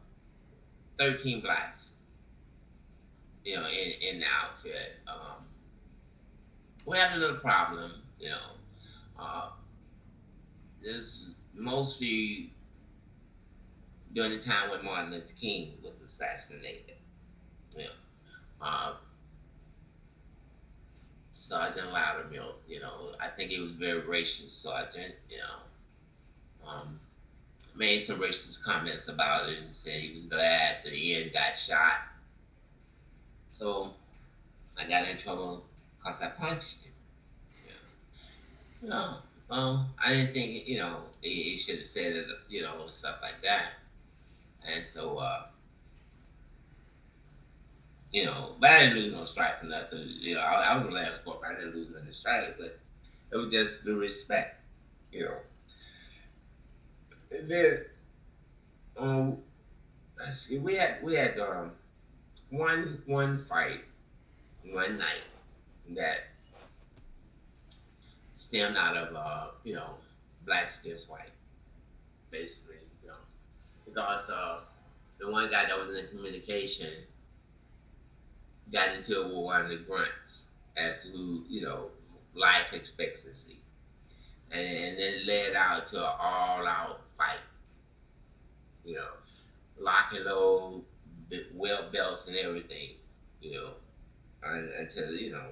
13 blacks, you know, in the outfit. We had a little problem, you know. This mostly during the time when Martin Luther King was assassinated. You know, Sergeant Loudermilk, you know, I think he was very racist sergeant, you know. Made some racist comments about it and said he was glad the end got shot. So I got in trouble because I punched him. You know, I didn't think, you know, he should have said it, you know, and stuff like that. And so, you know, but I didn't lose no strike or nothing. You know, I was the last corp. I didn't lose any strike, but it was just the respect, you know. And then, let's see, we had one fight one night that stemmed out of you know, blacks against white, basically, you know, because the one guy that was in communication got into it with one of the grunts as to, you know, life expectancy, and then led out to an all-out fight, you know, lock and load, well belts and everything, you know, until, you know,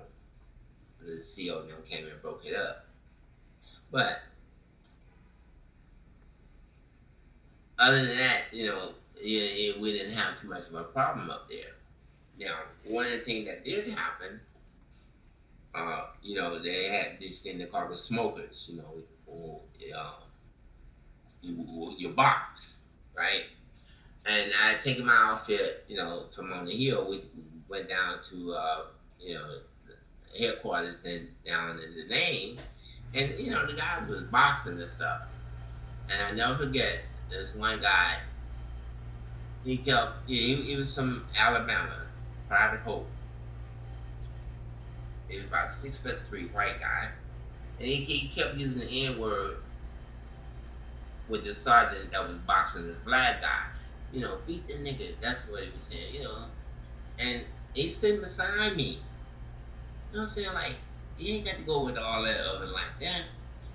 the CO and them came and broke it up. But other than that, you know, we didn't have too much of a problem up there. Now, one of the things that did happen, you know, they had this thing they call the smokers, you know, or, your box, right? And I had taken my outfit, you know, from on the hill. We went down to, you know, headquarters and down in the lane, and you know, the guys was boxing and stuff. And I never forget, this one guy, he was from Alabama, Private Hope. He was about 6'3", white guy, and he kept using the N-word with the sergeant that was boxing this black guy. You know, beat the nigga. That's what he was saying. You know, and he's sitting beside me. You know what I'm saying? Like, you ain't got to go with all that other like that.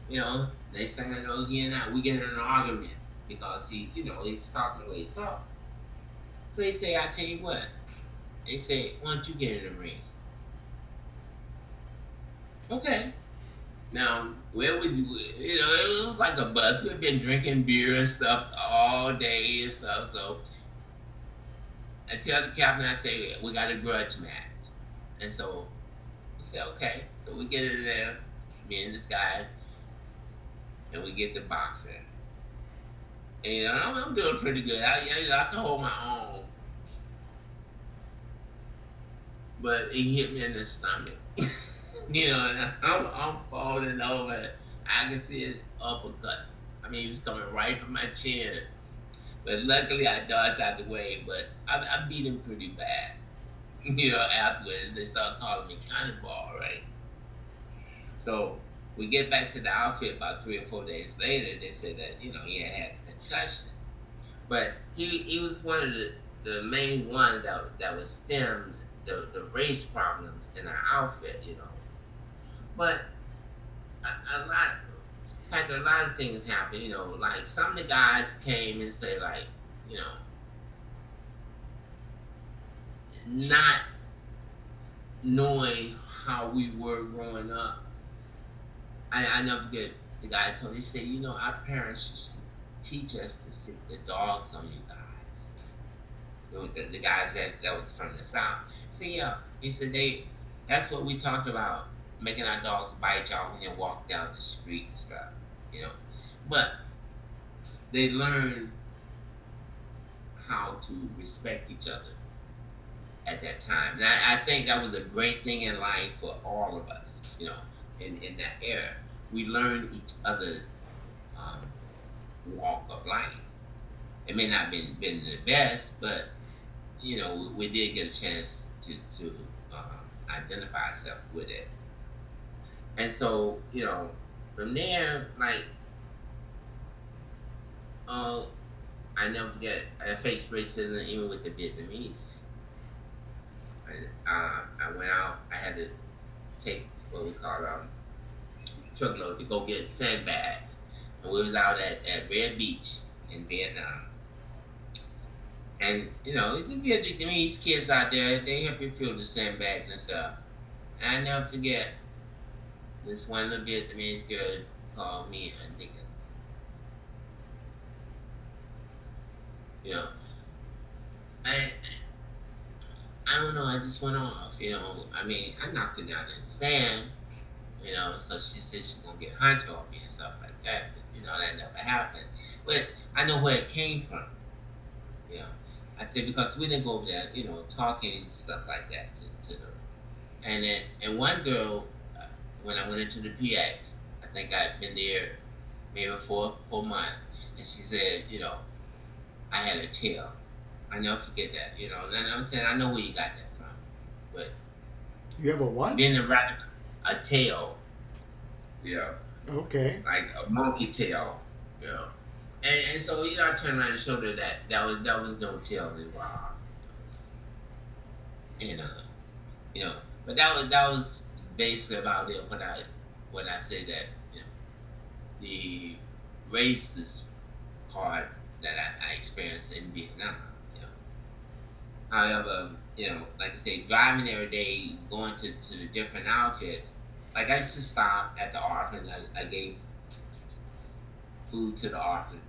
You know, next thing I know, he and we get in an argument because he, you know, he's talking the way he's talking. So he say, I tell you what. They say, why don't you get in the ring? Okay. Now, where was you? You know, it was like a bus. We've been drinking beer and stuff all day and stuff. So I tell the captain, I say, we got a grudge match. And so he said, okay. So we get in there, me and this guy, and we get the boxing. And, you know, I'm doing pretty good. I can hold my own. But he hit me in the stomach. You know, and I'm falling over. I can see his uppercut. I mean, he was coming right from my chin. But luckily, I dodged out the way. But I beat him pretty bad. You know, afterwards, they started calling me Cannonball, right? So We get back to the outfit about 3 or 4 days later. They said that he had a concussion, but he was one of the main ones that was stemmed the race problems in our outfit. But a lot, Patrick, a lot of things happen. Like some of the guys came and say like, you know, not knowing how we were growing up. I never forget the guy told me, he said, our parents used to teach us to stick the dogs on you guys. The guys that was from the South. See, yeah, he said that's what we talked about, making our dogs bite y'all when you walk down the street and stuff. But they learned how to respect each other at that time. And I think that was a great thing in life for all of us, in that era. We learned each other's walk of life. It may not been the best, but we did get a chance to identify ourselves with it. And so, from there, like, I never forget, I faced racism even with the Vietnamese. I went out, I had to take what we call truckload to go get sandbags. And we was out at Red Beach in Vietnam. And, the Vietnamese kids out there, they help you fill the sandbags and stuff. And I never forget, this one little Vietnamese girl called me a nigga. I don't know, I just went off, I knocked her down in the sand, so she said she's gonna get hunted on me and stuff like that, but, that never happened. But I know where it came from, I said, because we didn't go over there, talking and stuff like that to them. And one girl, when I went into the PX, I think I'd been there maybe 4 months, and she said, I had a tail. I never forget that, and I'm saying, I know where you got that from, but you have a what? Being a tail, okay, like a monkey tail, and so I turned around and showed her that was no tail involved, and but that was basically about it when I say that the racist part that I experienced in Vietnam. However, like I say, driving every day, going to the different outfits, like I used to stop at the orphan. I gave food to the orphan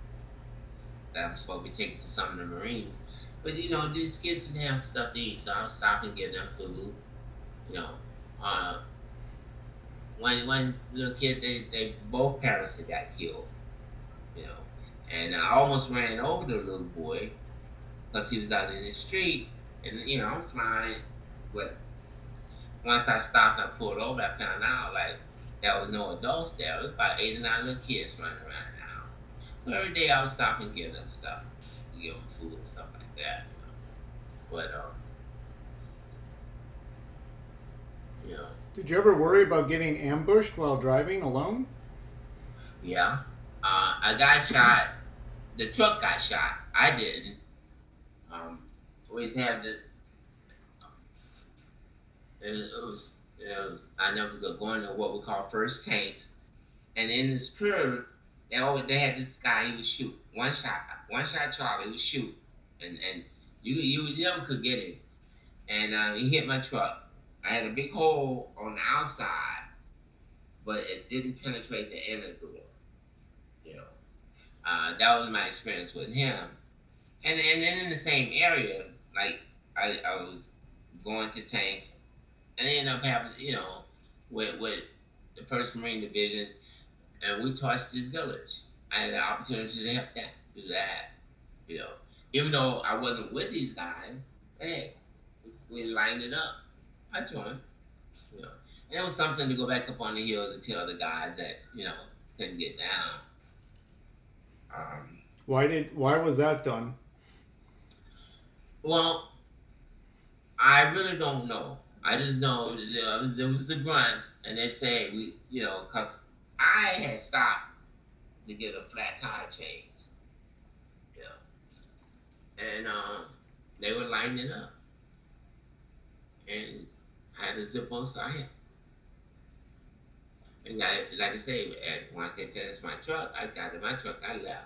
that I'm supposed to be taking to some of the Marines. But these kids didn't have stuff to eat, so I would stop and get them food. One little kid, they both parents had got killed. And I almost ran over the little boy because he was out in the street, and I'm flying, but once I stopped, I pulled over, I found out like there was no adults there. It was about 8 or 9 little kids running around the house. So every day I would stop and give them stuff, to give them food and stuff like that. But Did you ever worry about getting ambushed while driving alone? Yeah. I got shot. The truck got shot. I didn't. Always have it was I never go going to what we call first tanks, and in this curve, they had this guy. He would shoot one shot Charlie. He would shoot, and you never could get him, and he hit my truck. I had a big hole on the outside, but it didn't penetrate the inner door. That was my experience with him. And then in the same area, like I was going to tanks, and ended up having, with the 1st Marine Division, and we torched the village. I had the opportunity to help do that. Even though I wasn't with these guys, hey, we lined it up. I joined. And it was something to go back up on the hill to tell the guys that, couldn't get down. Why was that done? Well, I really don't know. I just know there was the grunts, and they say because I had stopped to get a flat tire change, you know, and they were lighting it up, and I had to zip on side. And like I say, once they finished my truck, I got in my truck, I left,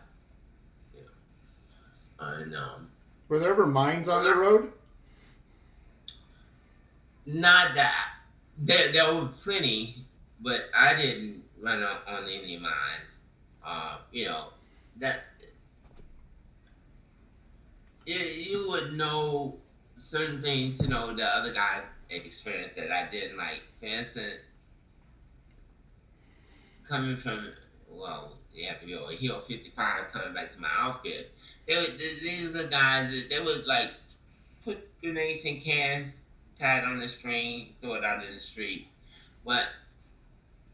you know, and Were there ever mines on the road? not that there were plenty, but I didn't run on any mines. You know that you would know certain things, you know, the other guy experienced that I didn't like. For instance, coming from, well, you have to be over Hill 55 coming back to my outfit. These are the guys that they would like put grenades in cans, tie it on the string, throw it out in the street. But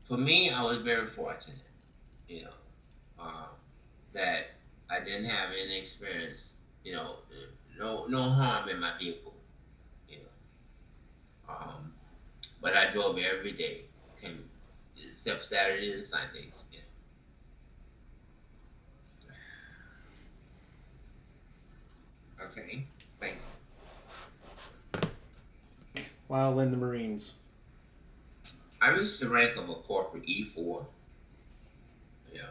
for me, I was very fortunate, you know, that I didn't have any experience, you know, no harm in my vehicle, you know. But I drove every day, except Saturdays and Sundays, you know. Okay, thank you. While in the Marines. I reached the rank of a corporate E4. Yeah.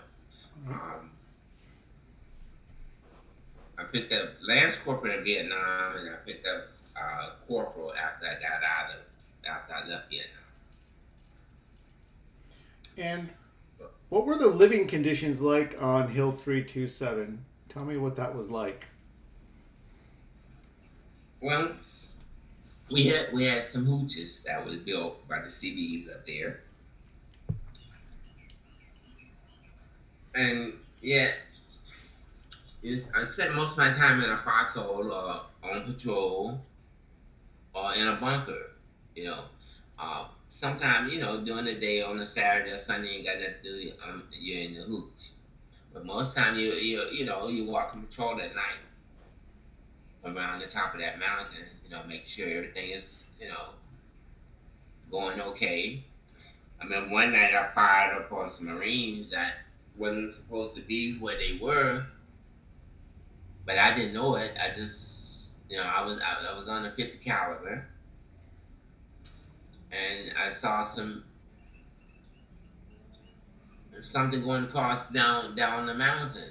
I picked up Lance Corporal in Vietnam, and I picked up Corporal after I left Vietnam. And what were the living conditions like on Hill 327? Tell me what that was like. Well, we had some hooches that was built by the CBs up there, and yeah, I spent most of my time in a foxhole or on patrol or in a bunker. You know, sometimes, you know, during the day on a Saturday or Sunday, you ain't got nothing to do. You're in the hooch. But most time you walk and patrol at night around the top of that mountain. You know, making sure everything is, you know, going okay. I mean, one night I fired up on some Marines that wasn't supposed to be where they were, but I didn't know it. I just, you know, I was on a 50 caliber, and I saw something going across down the mountain,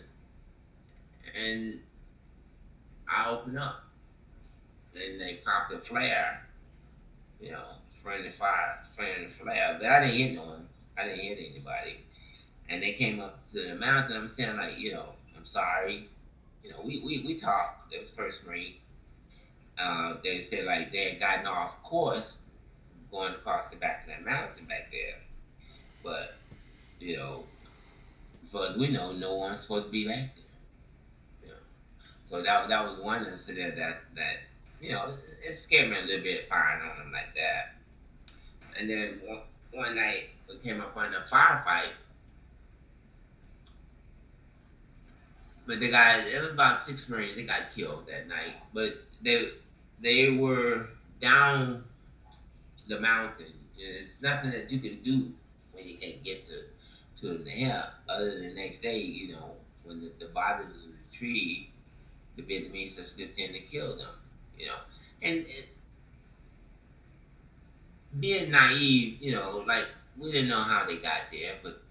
and I opened up, and they popped a flare, you know, friendly flare, but I didn't hit no one. I didn't hit anybody, and they came up to the mountain. I'm saying, like, you know, I'm sorry. You know, we talked. The first Marine. They said, like, they had gotten off course going across the back of that mountain back there. But, you know, as far as we know, no one's supposed to be back there. You know? So that was one incident that you know, it scared me a little bit firing on them like that. And then one night we came up on a firefight. But the guys, it was about 6 Marines, they got killed that night. But they were down the mountain. There's nothing that you can do when you can't get to them to help, other than the next day, you know, when the body was retrieved, the Vietnamese had slipped in to kill them, you know. And being naive, you know, like, we didn't know how they got there, but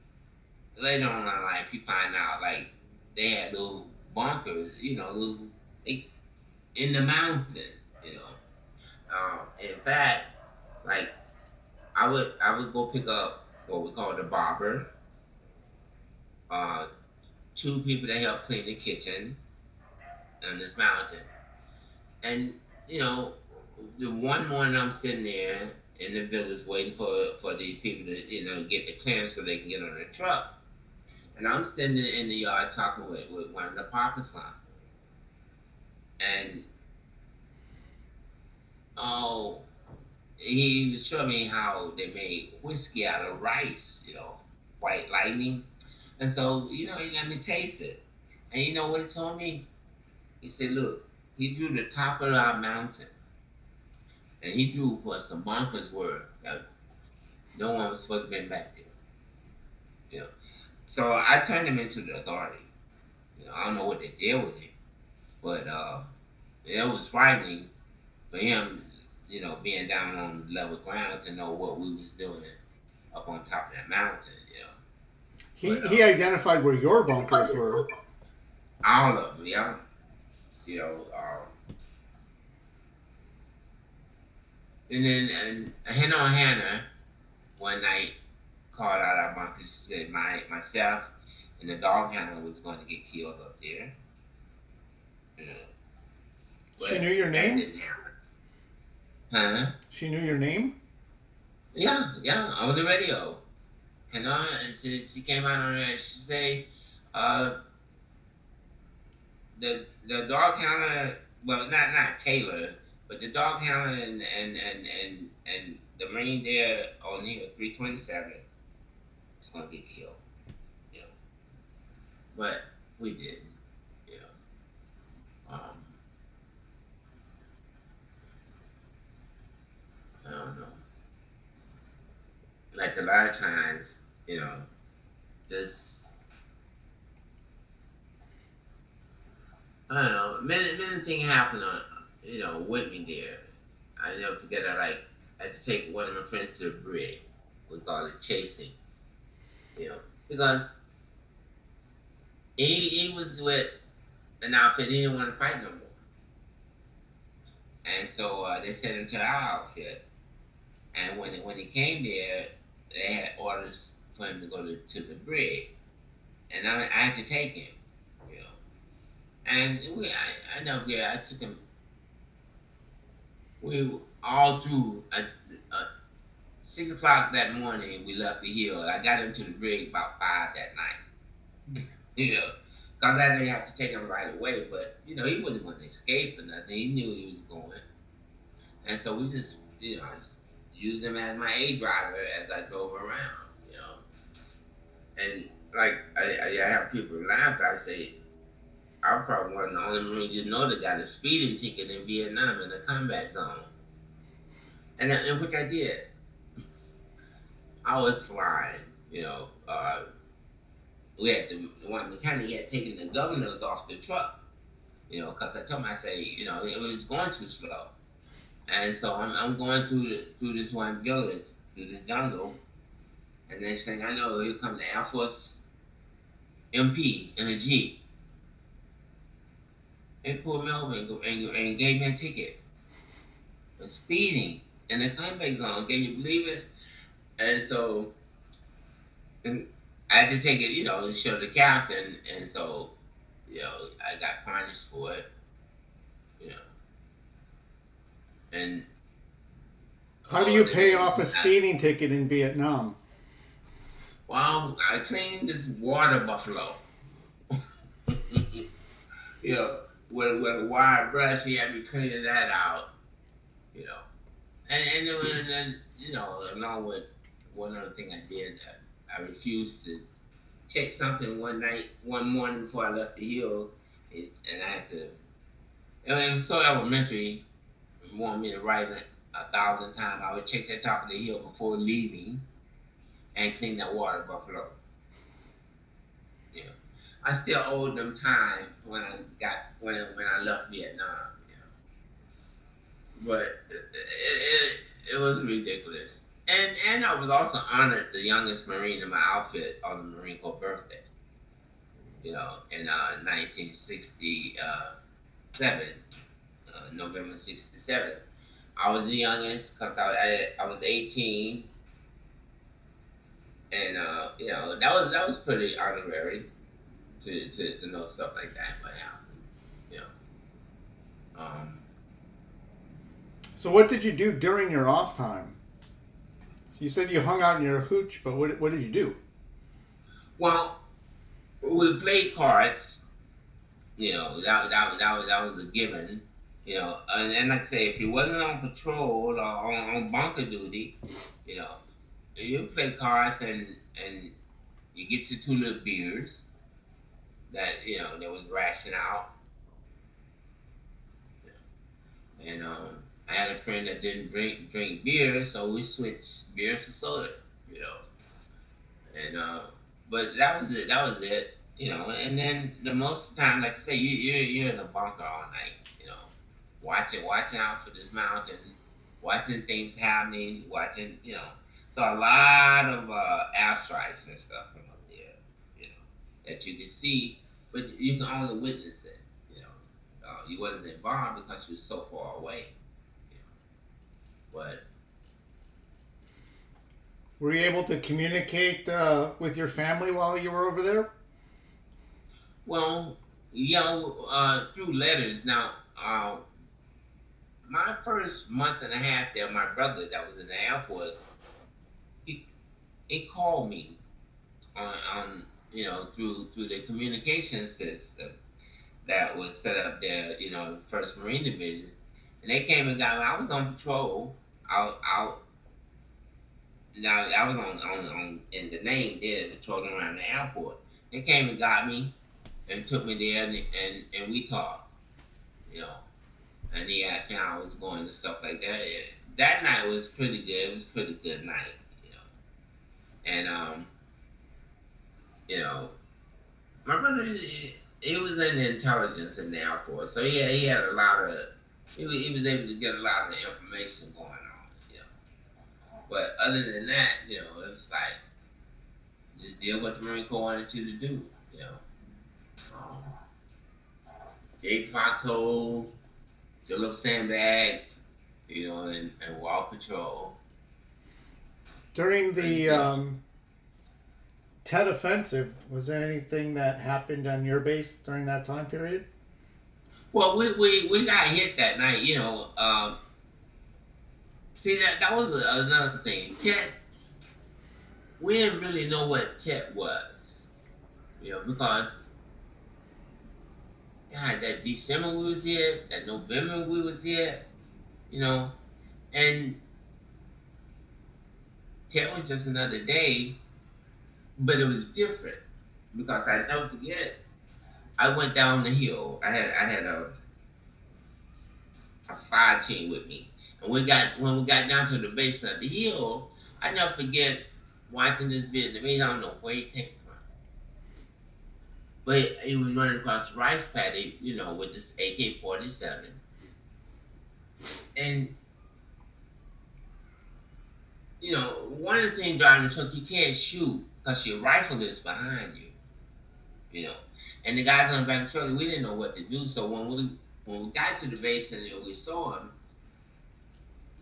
later on in our life, you find out, like, they had little bunkers, you know, in the mountain, you know. In fact, like, I would go pick up what we call the barber, 2 people that help clean the kitchen on this mountain. And, you know, the one morning I'm sitting there in the village waiting for these people to, you know, get the clearance so they can get on the truck. And I'm sitting in the yard talking with one of the papa's son. And, he was showing me how they made whiskey out of rice, you know, white lightning. And so, you know, he let me taste it. And you know what he told me? He said, look, he drew the top of our mountain. And he drew for some bunkers where no one was supposed to be back there. You know, so I turned him into the authority. You know, I don't know what they did with him, but it was frightening for him. You know, being down on level ground to know what we was doing up on top of that mountain. You know, but He identified where your bunkers were. all of them, yeah. You know, and then Hannah one night called out our bunker. She said myself and the dog handler was going to get killed up there. You know, She knew your that name? didn't happen. Huh? She knew your name? Yeah, on the radio. And she came out on there. She say, the dog handler, well, not Taylor, but the dog handler and the Marine there on here 327 is gonna get killed. You know, but we didn't. You know, I don't know. Like a lot of times, you know, just I don't know. Many things happen on, you know, with me there. I never forget. I had to take one of my friends to the brig. We call it chasing. You know, because he was with an outfit. He didn't want to fight no more, and so they sent him to our outfit. And when he came there, they had orders for him to go to the brig, and I had to take him. You know, and I know, yeah, I took him. We all through 6 o'clock that morning. We left the hill. I got him to the brig about 5 that night. You know, because I didn't have to take him right away. But you know, he wasn't going to escape or nothing. He knew he was going, and so we just, you know, used him as my aid driver as I drove around. You know, and like I have people laugh. I say, I'm probably one of the only Marines you know that got a speeding ticket in Vietnam in the combat zone. And which I did. I was flying, you know. We had one mechanic had taken the governors off the truck, you know, because I told him, I say, you know, it was going too slow. And so I'm going through this one village, through this jungle, and next thing I know, here come the Air Force MP in a Jeep. They pulled me over and gave me a ticket for speeding in the combat zone. Can you believe it? And so and I had to take it, you know, to show the captain. And so, you know, I got punished for it, you know. And how do you pay off a speeding ticket in Vietnam? Well, I cleaned this water buffalo. You know, with a wire brush, he had me cleaning that out, you know. And then, you know, along with one other thing I did, I refused to check something one morning before I left the hill, and I had to, it was so elementary, you want me to write it 1,000 times. I would check the top of the hill before leaving and clean that water buffalo. You know, I still owed them time when I left Vietnam. You know, but it was ridiculous. And I was also honored the youngest Marine in my outfit on the Marine Corps birthday. You know, in 1967, November 67. I was the youngest because I was 18, and you know, that was pretty honorary to know stuff like that might happen. You know. So what did you do during your off time? You said you hung out in your hooch, but what did you do? Well, we played cards. You know, that was a given. You know, and like I say, if you wasn't on patrol or on bunker duty, you know, you play cards and you get your 2 little beers that, you know, that was rationed out. And I had a friend that didn't drink beer, so we switched beer for soda, you know. And but that was it. That was it. And then the most of the time, like I say, you're in a bunker all night. Watching out for this mountain, watching things happening, watching. So a lot of airstrikes and stuff from up there. That you can see, but you can only witness it. You wasn't involved because you were so far away. But were you able to communicate with your family while you were over there? well, through letters. Now, my first month and a half there, my brother that was in the Air Force, he called me on through the communication system that was set up there, the First Marine Division, and they came and got me. I was on patrol out. Now I was on in the name there, patrolling around the airport. They came and got me and took me there, and we talked, and he asked me how I was going and stuff like that. That night was pretty good. It was a pretty good night, and my brother, he was in the intelligence in the Air Force, so he had a lot of, he was able to get a lot of information going on, But other than that, it was like, just deal with what the Marine Corps wanted you to do, dig foxhole, fill up sandbags, and walk patrol. During the Tet Offensive, was there anything that happened on your base during that time period? Well, we got hit that night, See, that was another thing. Tet, we didn't really know what Tet was, because God, that December we was here, that November we was here, and Tet was just another day, but it was different because I never forget. I went down the hill. I had a fire team with me. And when we got down to the base of the hill, I never forget watching this Vietnamese. I don't know where he came from, but he was running across the rice paddy, with this AK-47, and one of the things driving the truck, you can't shoot because your rifle is behind you, and the guys on the back of the truck, we didn't know what to do. So when we got to the base and we saw him.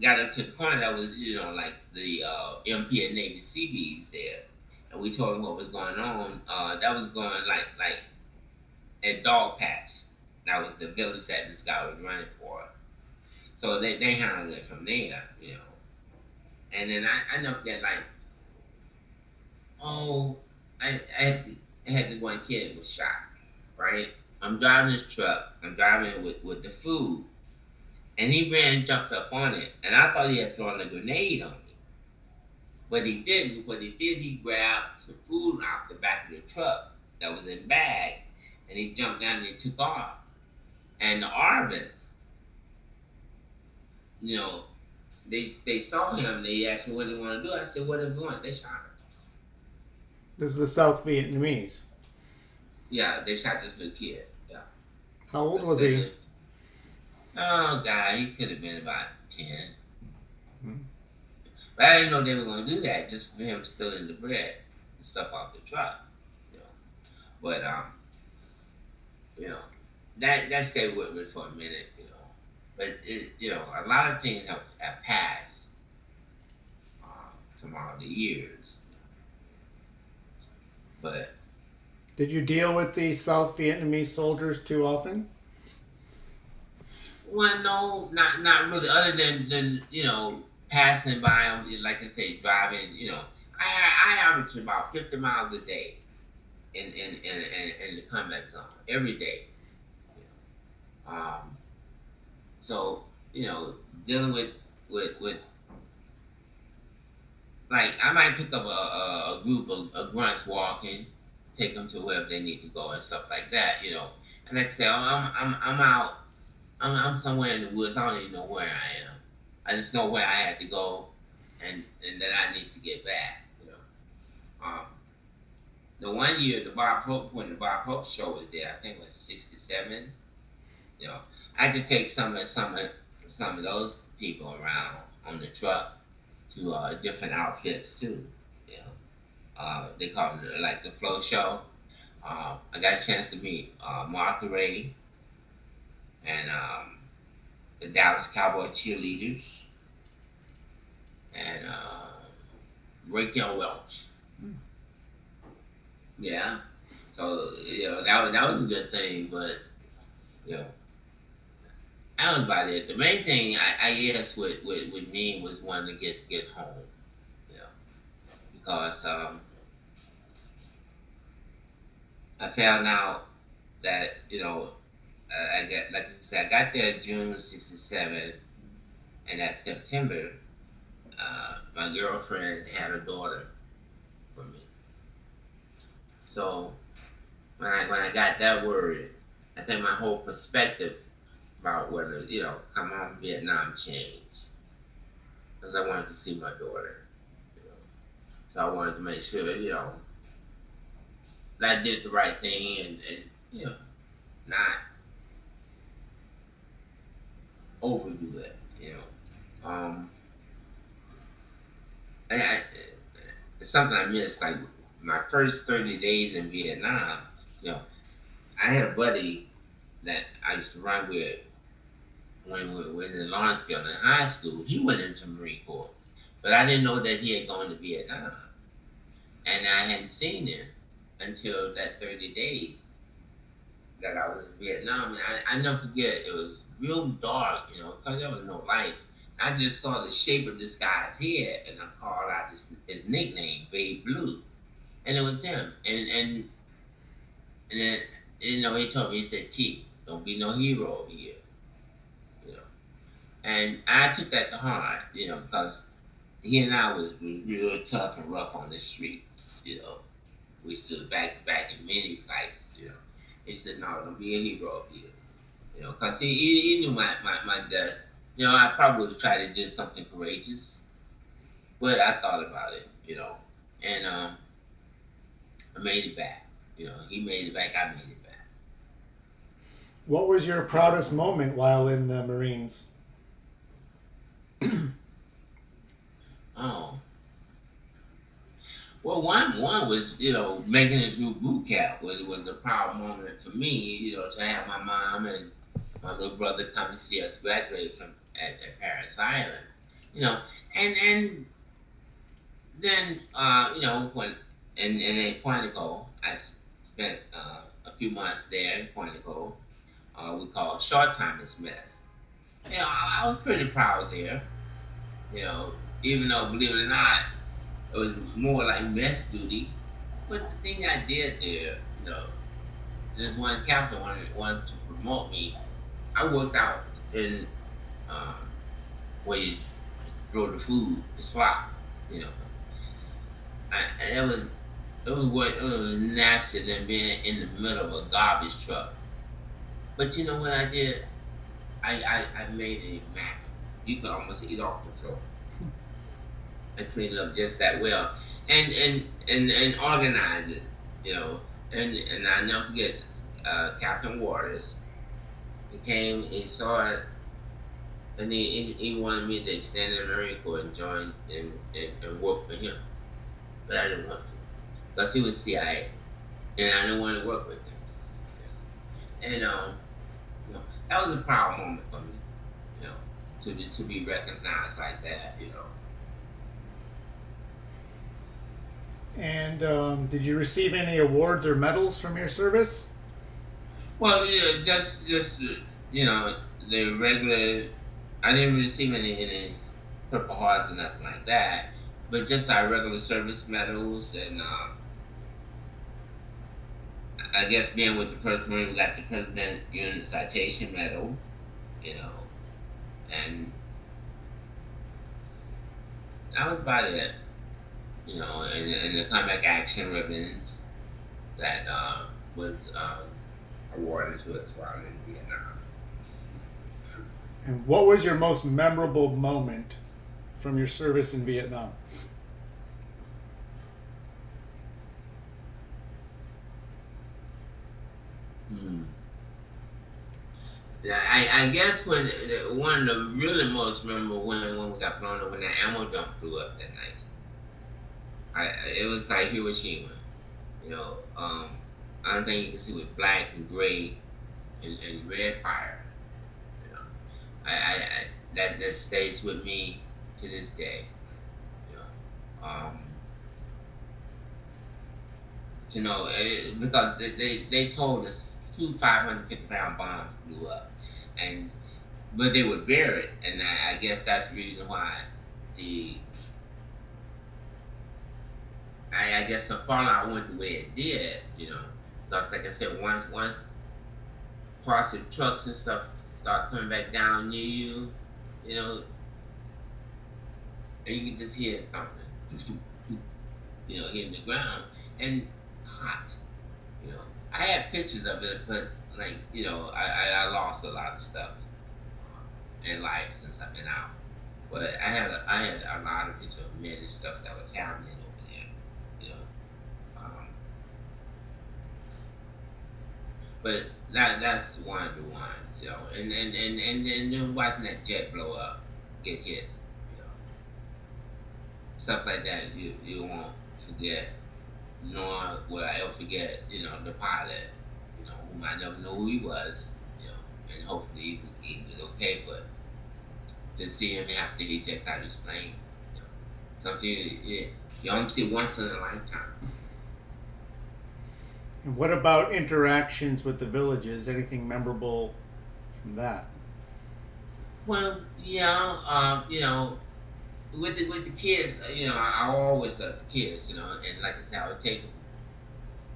Got up to the corner that was, like the MP and Navy Seabees there, and we told them what was going on. That was going like at Dog Patch. That was the village that this guy was running for. So they handled it from there, And then I never forget, like, I had this one kid who was shot, right? I'm driving this truck. I'm driving it with the food. And he ran and jumped up on it. And I thought he had thrown a grenade on me. But he didn't. What he did, he grabbed some food out the back of the truck that was in bags. And he jumped down and he took off. And the Arvins, they saw him. They asked me what they want to do. I said, what do they want? They shot him. This is the South Vietnamese. Yeah, they shot this little kid. Yeah. How old was he? Oh, God, he could have been about 10. Mm-hmm. But I didn't know they were going to do that just for him stealing the bread and stuff off the truck. But, that stayed with me for a minute, But, a lot of things have passed from all the years. But. Did you deal with the South Vietnamese soldiers too often? Well, no, not really. Other than passing by them, like I say, driving. I average about 50 miles a day in the combat zone every day. So dealing with like I might pick up a group of grunts walking, take them to wherever they need to go and stuff like that. And like I say, I'm out. I'm somewhere in the woods. I don't even know where I am. I just know where I had to go, and that I need to get back. The the one year when the Bob Hope show was there, I think it was '67. I had to take some of those people around on the truck to different outfits too. They call it like the flow show. I got a chance to meet Martha Ray and the Dallas Cowboy cheerleaders and Raquel Welch. Yeah. So that was a good thing, but that was about it. The main thing I guess with me was wanting to get home, because I found out that I got, like I said, I got there June '67, and that September, my girlfriend had a daughter for me. So when I got that word, I think my whole perspective about whether come home from Vietnam changed, because I wanted to see my daughter. So I wanted to make sure that I did the right thing and not overdo it. It's something I missed. Like my first 30 days in Vietnam, I had a buddy that I used to run with when we were in Lawrenceville in high school. He went into Marine Corps, but I didn't know that he had gone to Vietnam, and I hadn't seen him until that 30 days that I was in Vietnam. And I never forget, it was real dark, because there was no lights. I just saw the shape of this guy's head, and I called out his nickname, Babe Blue, and it was him. And then he told me, he said, "T, don't be no hero over here." And I took that to heart, because he and I was real tough and rough on the streets. We stood back in many fights. He said, "No, don't be a hero over here." Because he knew my dust. I probably would have tried to do something courageous, but I thought about it, and I made it back. He made it back, I made it back. What was your proudest moment while in the Marines? Oh. Well, one was, making it through boot camp was a proud moment for me, to have my mom and my little brother come and see us graduate at Paris Island, and then, when in Quantico, I spent a few months there in Quantico, we call short-timers mess. I was pretty proud there, even though, believe it or not, it was more like mess duty. But the thing I did there, this one captain wanted to promote me. I worked out in where you throw the food, the slop, and it was nastier than being in the middle of a garbage truck. But you know what I did? I made it immaculate. You could almost eat off the floor. I cleaned it up just that well, and organized it, and I never forget Captain Waters. He came, he saw it, and he wanted me to extend in the Marine Corps and join and work for him, but I didn't want to, because he was CIA, and I didn't want to work with him. And that was a proud moment for me, to be recognized like that, And did you receive any awards or medals from your service? Well, just the regular. I didn't receive any Purple Hearts or nothing like that, but just our regular service medals, and I guess being with the First Marine, we got the President Unit Citation Medal, and that was about it. And the combat action ribbons that was awarded to us while in Vietnam. And what was your most memorable moment from your service in Vietnam? Yeah, I guess when one of the really most memorable when we got blown up when that ammo dump blew up that night. It was like Hiroshima. You know, I don't think you can see with black and gray and red fire. You know, that stays with me to this day. You know, to know because they told us 2 550-pound bombs blew up, and but they were buried, and I guess that's the reason why the I guess the fallout went the way it did, you know, because like I said, once parts of trucks and stuff start coming back down near you, you know, and you can just hear it thumping, you know, hitting the ground and hot, you know. I had pictures of it, but like you know, I lost a lot of stuff in life since I've been out. But I had a lot of pictures of many stuff that was happening over there, you know. But that's one of the ones, you know, and then watching that jet blow up, get hit, you know, stuff like that you won't forget, nor will I ever forget, you know, the pilot, you know, whom I never know who he was, you know, and hopefully he was okay, but to see him have to eject out of his plane, you know, something you only see once in a lifetime. And what about interactions with the villages? Anything memorable from that? Well, yeah, you know, with the kids, you know, I always love the kids, you know, and like I said, I would take them,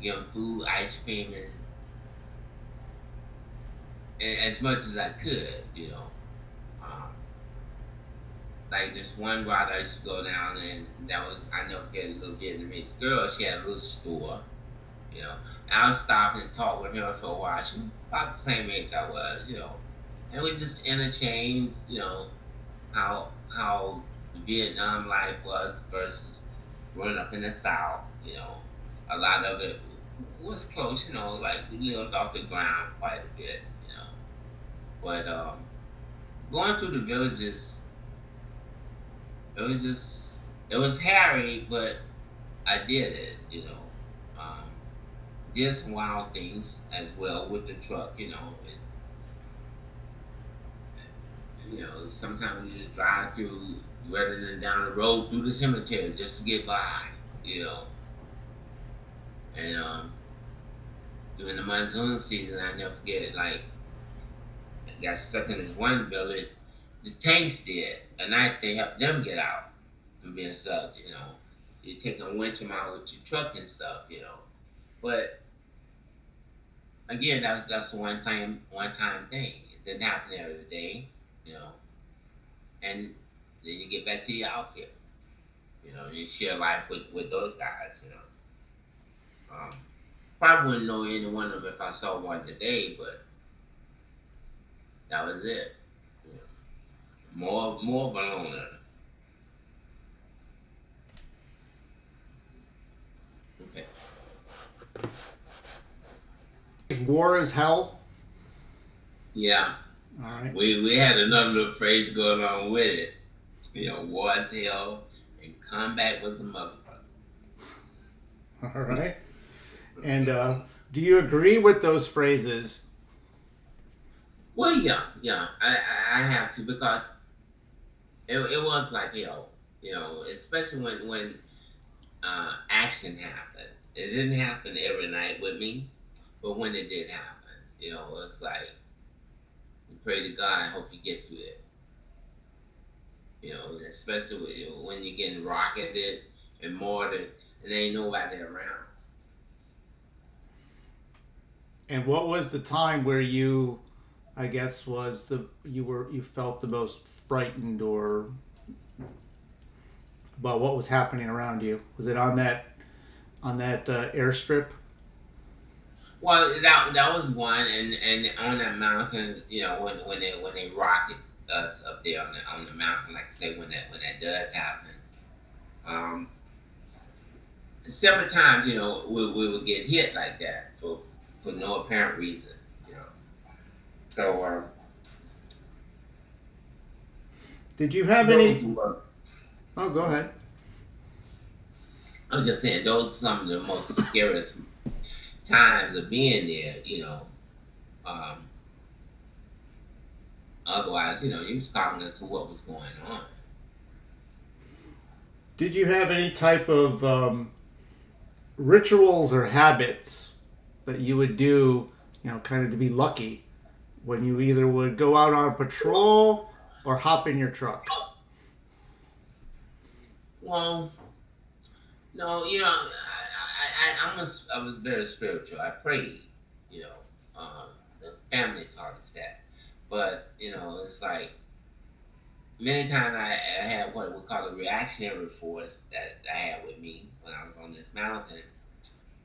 give them food, ice cream, and as much as I could, you know. Um, like this one route I used to go down, and that was I never forget a little Vietnamese girl. She had a little store, you know. And I would stop and talk with her for a while. She was about the same age I was, you know, and we just interchange, you know, how Vietnam life was versus growing up in the South. You know, a lot of it was close. You know, like we lived off the ground quite a bit. You know, but going through the villages, it was hairy, but I did it. You know, did some wild things as well with the truck. You know, you know, sometimes you just drive through rather than down the road through the cemetery just to get by, you know. And during the monsoon season, I never forget, like, I got stuck in this one village. The tanks did. At night, they helped them get out from being stuck, you know. You take a winch them out with your truck and stuff, you know. But again, that's a one time thing. It didn't happen every day, you know. And then you get back to your outfit, you know. You share life with those guys, you know. Probably wouldn't know any one of them if I saw one today, but that was it. You know. More of a loner. Okay. War is hell. Yeah. All right. We had another little phrase going on with it. You know, war is hell and combat was a motherfucker. All right. And do you agree with those phrases? Well, yeah, I have to because it was like hell, you know, especially when action happened. It didn't happen every night with me, but when it did happen, you know, it's like you pray to God, I hope you get through it. You know, especially when you're getting rocketed and mortared and there ain't nobody around. And what was the time where you, I guess, you felt the most frightened or about what was happening around you? Was it on that airstrip? Well, that was one, and on that mountain, you know, when they rocket us up there on the mountain, like I say, when that does happen, several times, you know, we would get hit like that for no apparent reason, you know. So Did you have Those any? were, Oh, go ahead. I'm just saying, those are some of the most scariest times of being there, you know. Um, Otherwise, you know, you was talking as to what was going on. Did you have any type of rituals or habits that you would do, kind of to be lucky when you either would go out on patrol or hop in your truck? Well, no, you know, I was very spiritual. I prayed, you know. The family taught us that. But, you know, it's like many times I had what we call a reactionary force that I had with me when I was on this mountain,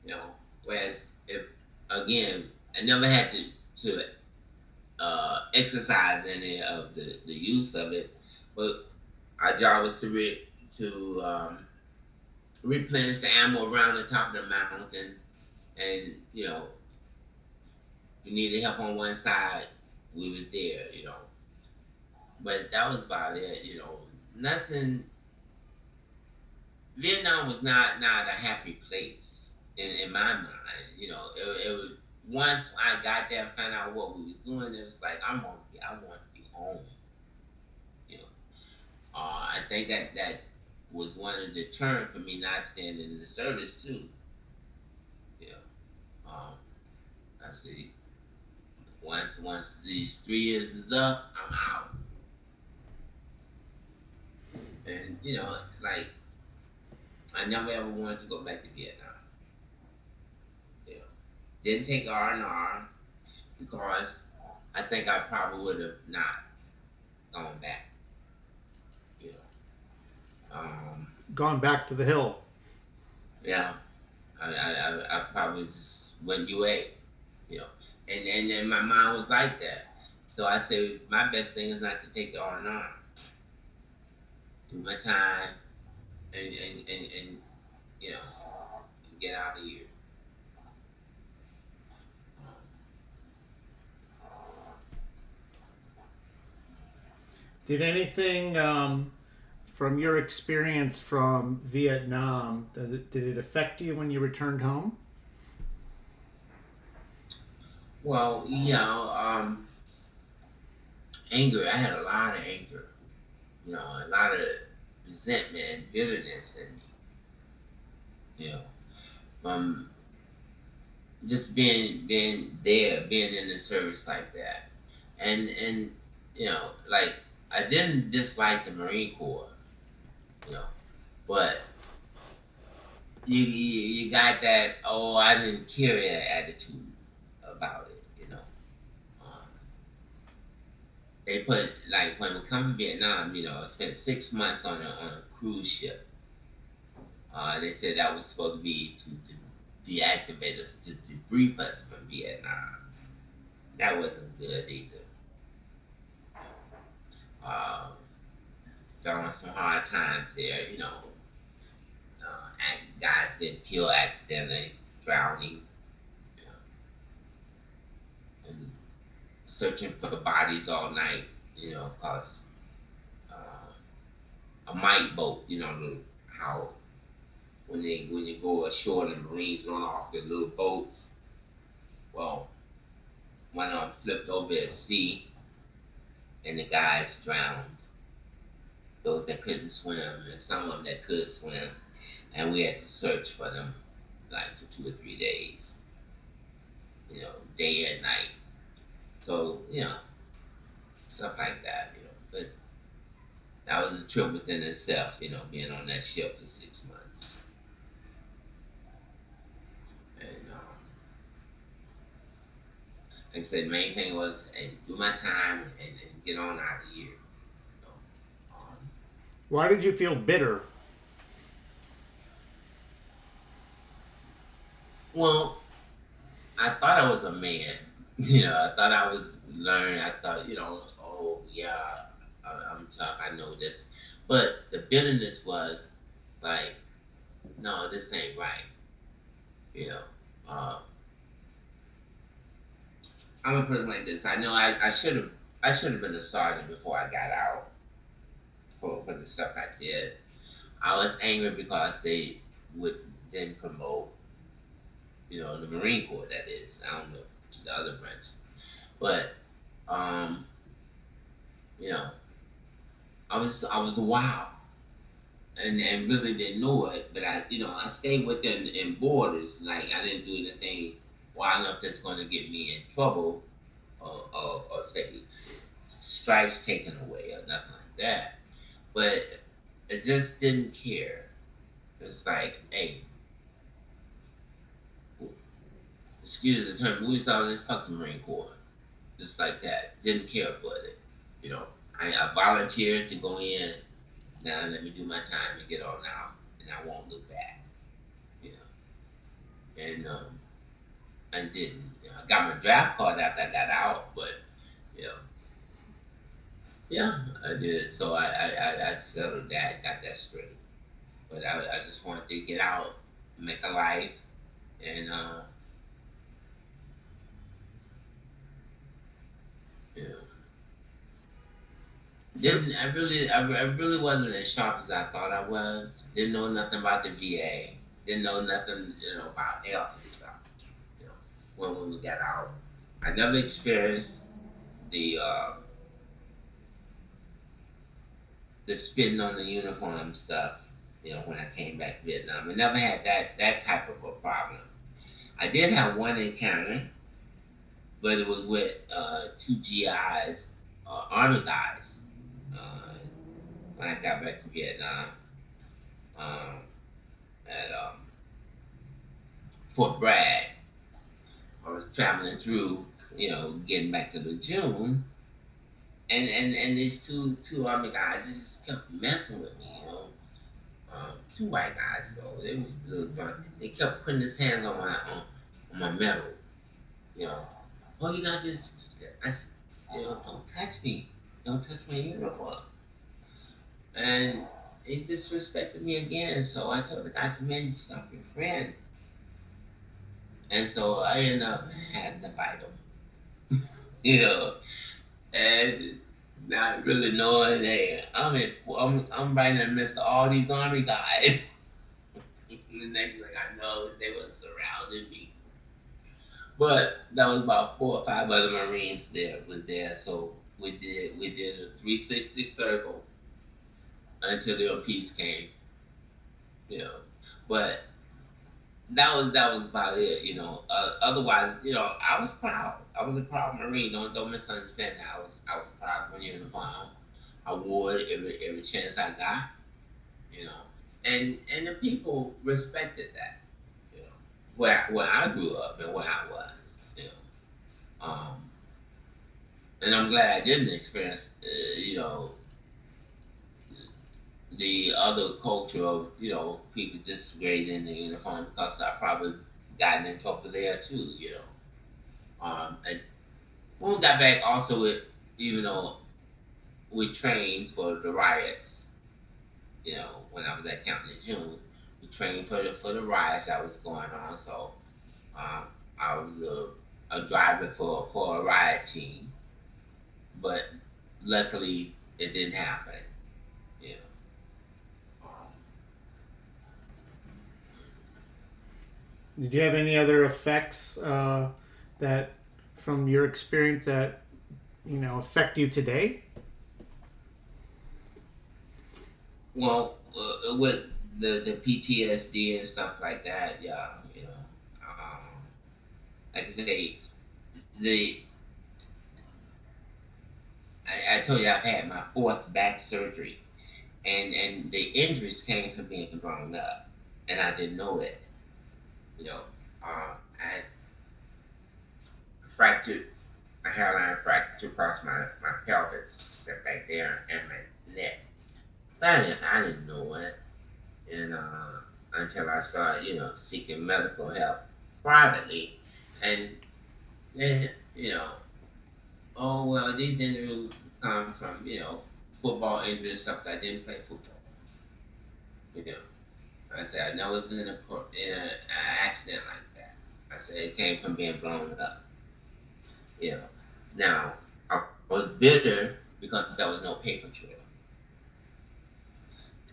you know. Whereas if again, I never had to exercise any of the use of it, but our job was to replenish the ammo around the top of the mountain, and you know, if you needed help on one side, we was there, you know. But that was about it, you know. Nothing. Vietnam was not a happy place in my mind. You know, it was once I got there and found out what we was doing, it was like I want to be home. You know, I think that was one of the deterrent for me not standing in the service too. You know, I see. Once these 3 years is up, I'm out. And you know, like I never ever wanted to go back to Vietnam. You know, didn't take R&R because I think I probably would have not gone back. You know, Gone back to the hill. yeah, I probably just went UA. You know, and my mind was like that. So I said my best thing is not to take the R&R. Do my time and you know get out of here. Did anything from your experience from Vietnam did it affect you when you returned home? Well, you know, anger. I had a lot of anger. You know, a lot of resentment and bitterness in me. You know, from just being there, being in the service like that, and you know, like I didn't dislike the Marine Corps. You know, but you got that I didn't care attitude about it. You know, um, they put like when we come to Vietnam, you know, I spent 6 months on a cruise ship. They said that was supposed to be to deactivate us, to debrief us from Vietnam. That wasn't good either. Um, Fell on some hard times there, you know. Guys getting killed accidentally, drowning, you know, and searching for bodies all night, you know, cause a mite boat, you know, how when you go ashore and the Marines run off their little boats. Well, one of them flipped over at sea and the guys drowned. Those that couldn't swim and some of them that could swim, and we had to search for them like for 2 or 3 days, you know, day and night. So you know, stuff like that, you know. But that was a trip within itself, you know, being on that ship for 6 months. And like I said, the main thing was do my time and get on out of here. You know? Why did you feel bitter? Well, I thought I was a man. You know, I thought I was learning. I thought, you know, oh yeah, I'm tough. I know this. But the bitterness was like, no, this ain't right. You know, uh, I'm a person like this. I know I should have been a sergeant before I got out. for the stuff I did. I was angry because they would then promote, the Marine Corps. That is, I don't know the other branch, but um, you know, I was wild and really didn't know it, but I stayed within in borders. Like I didn't do anything wild enough that's going to get me in trouble or say stripes taken away or nothing like that. But I just didn't care. It's like, hey, excuse the term, movie stars and fuck the Marine Corps. Just like that. Didn't care about it. You know, I volunteered to go in. Now let me do my time and get on out, and I won't look back. You know, and I didn't. I got my draft card after I got out, but you know, yeah, I did. So I settled that, got that straight. But I just wanted to get out, make a life, and you know, didn't I really wasn't as sharp as I thought I was. Didn't know nothing about the VA. Didn't know nothing, about health and stuff. You know, when we got out, I never experienced the the spitting on the uniform stuff. When I came back to Vietnam, I never had that type of a problem. I did have one encounter, but it was with two GIs, Army guys, when I got back from Vietnam um, at Fort Bragg. I was traveling through, getting back to the June, and these two Army guys, they just kept messing with me. Two white guys though, they was a little drunk. They kept putting his hands on my medal. Oh, you got this. I said, don't touch me. Don't touch my uniform. And he disrespected me again. So I told the guy, I said, man, you stop your friend. And so I ended up having to fight him. And not really knowing that I'm right in the midst of all these Army guys. The next thing I know, they were surrounding me. But that was about 4 or 5 other Marines was there. So we did a 360 circle until the peace came. But that was about it. Otherwise, I was proud. I was a proud Marine. Don't misunderstand that. I was proud of my uniform. I wore it every chance I got. And the people respected that. Where I grew up and where I was. And I'm glad I didn't experience, the other culture of, people disgrading the uniform, because I probably gotten in trouble there too. And when we got back, also even though we trained for the riots, when I was at Camp Lejeune, we trained for the riots that was going on. So I was a driver for a riot team, but luckily it didn't happen. Did you have any other effects that, from your experience, that affect you today? Well, with the PTSD and stuff like that, yeah, like I say, I told you I've had my 4th back surgery, and the injuries came from being grown up, and I didn't know it. I had fractured a hairline fracture across my pelvis, except back there, and my neck. But I didn't know it, and until I started, seeking medical help privately, and then, oh well, these injuries come from football injuries and stuff. I didn't play football. I said I never was in an accident like that. I said it came from being blown up. Now I was bitter because there was no paper trail.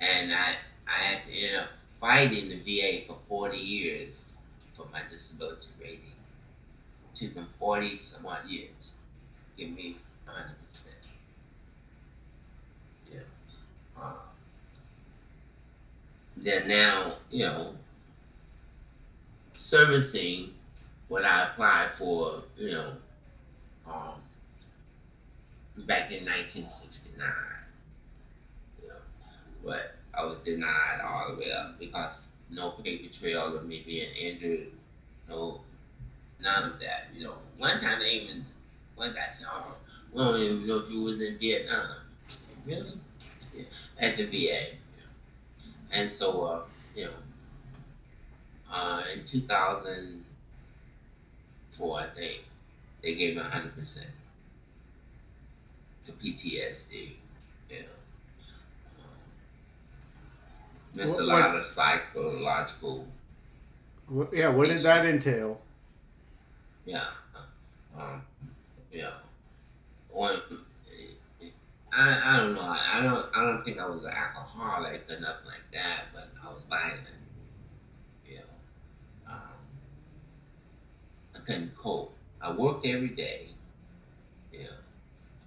and I had to end up fighting the VA for 40 years for my disability rating. It took them 40 some odd years to give me 100%. Yeah. Uh, then now, servicing what I applied for, um, back in 1969. You know, but I was denied all the way up because no paper trail of me being injured, no, none of that. One time one guy said, "Oh, we don't even know if you was in Vietnam." I said, "Really?" Yeah. At the VA. And so, in 2004, I think, they gave me 100% for PTSD. You know, There's a lot of psychological. What did that entail? Yeah. Um, yeah. One, I don't know. I don't think I was an alcoholic or nothing like that, but I was violent. You know. I couldn't cope. I worked every day. You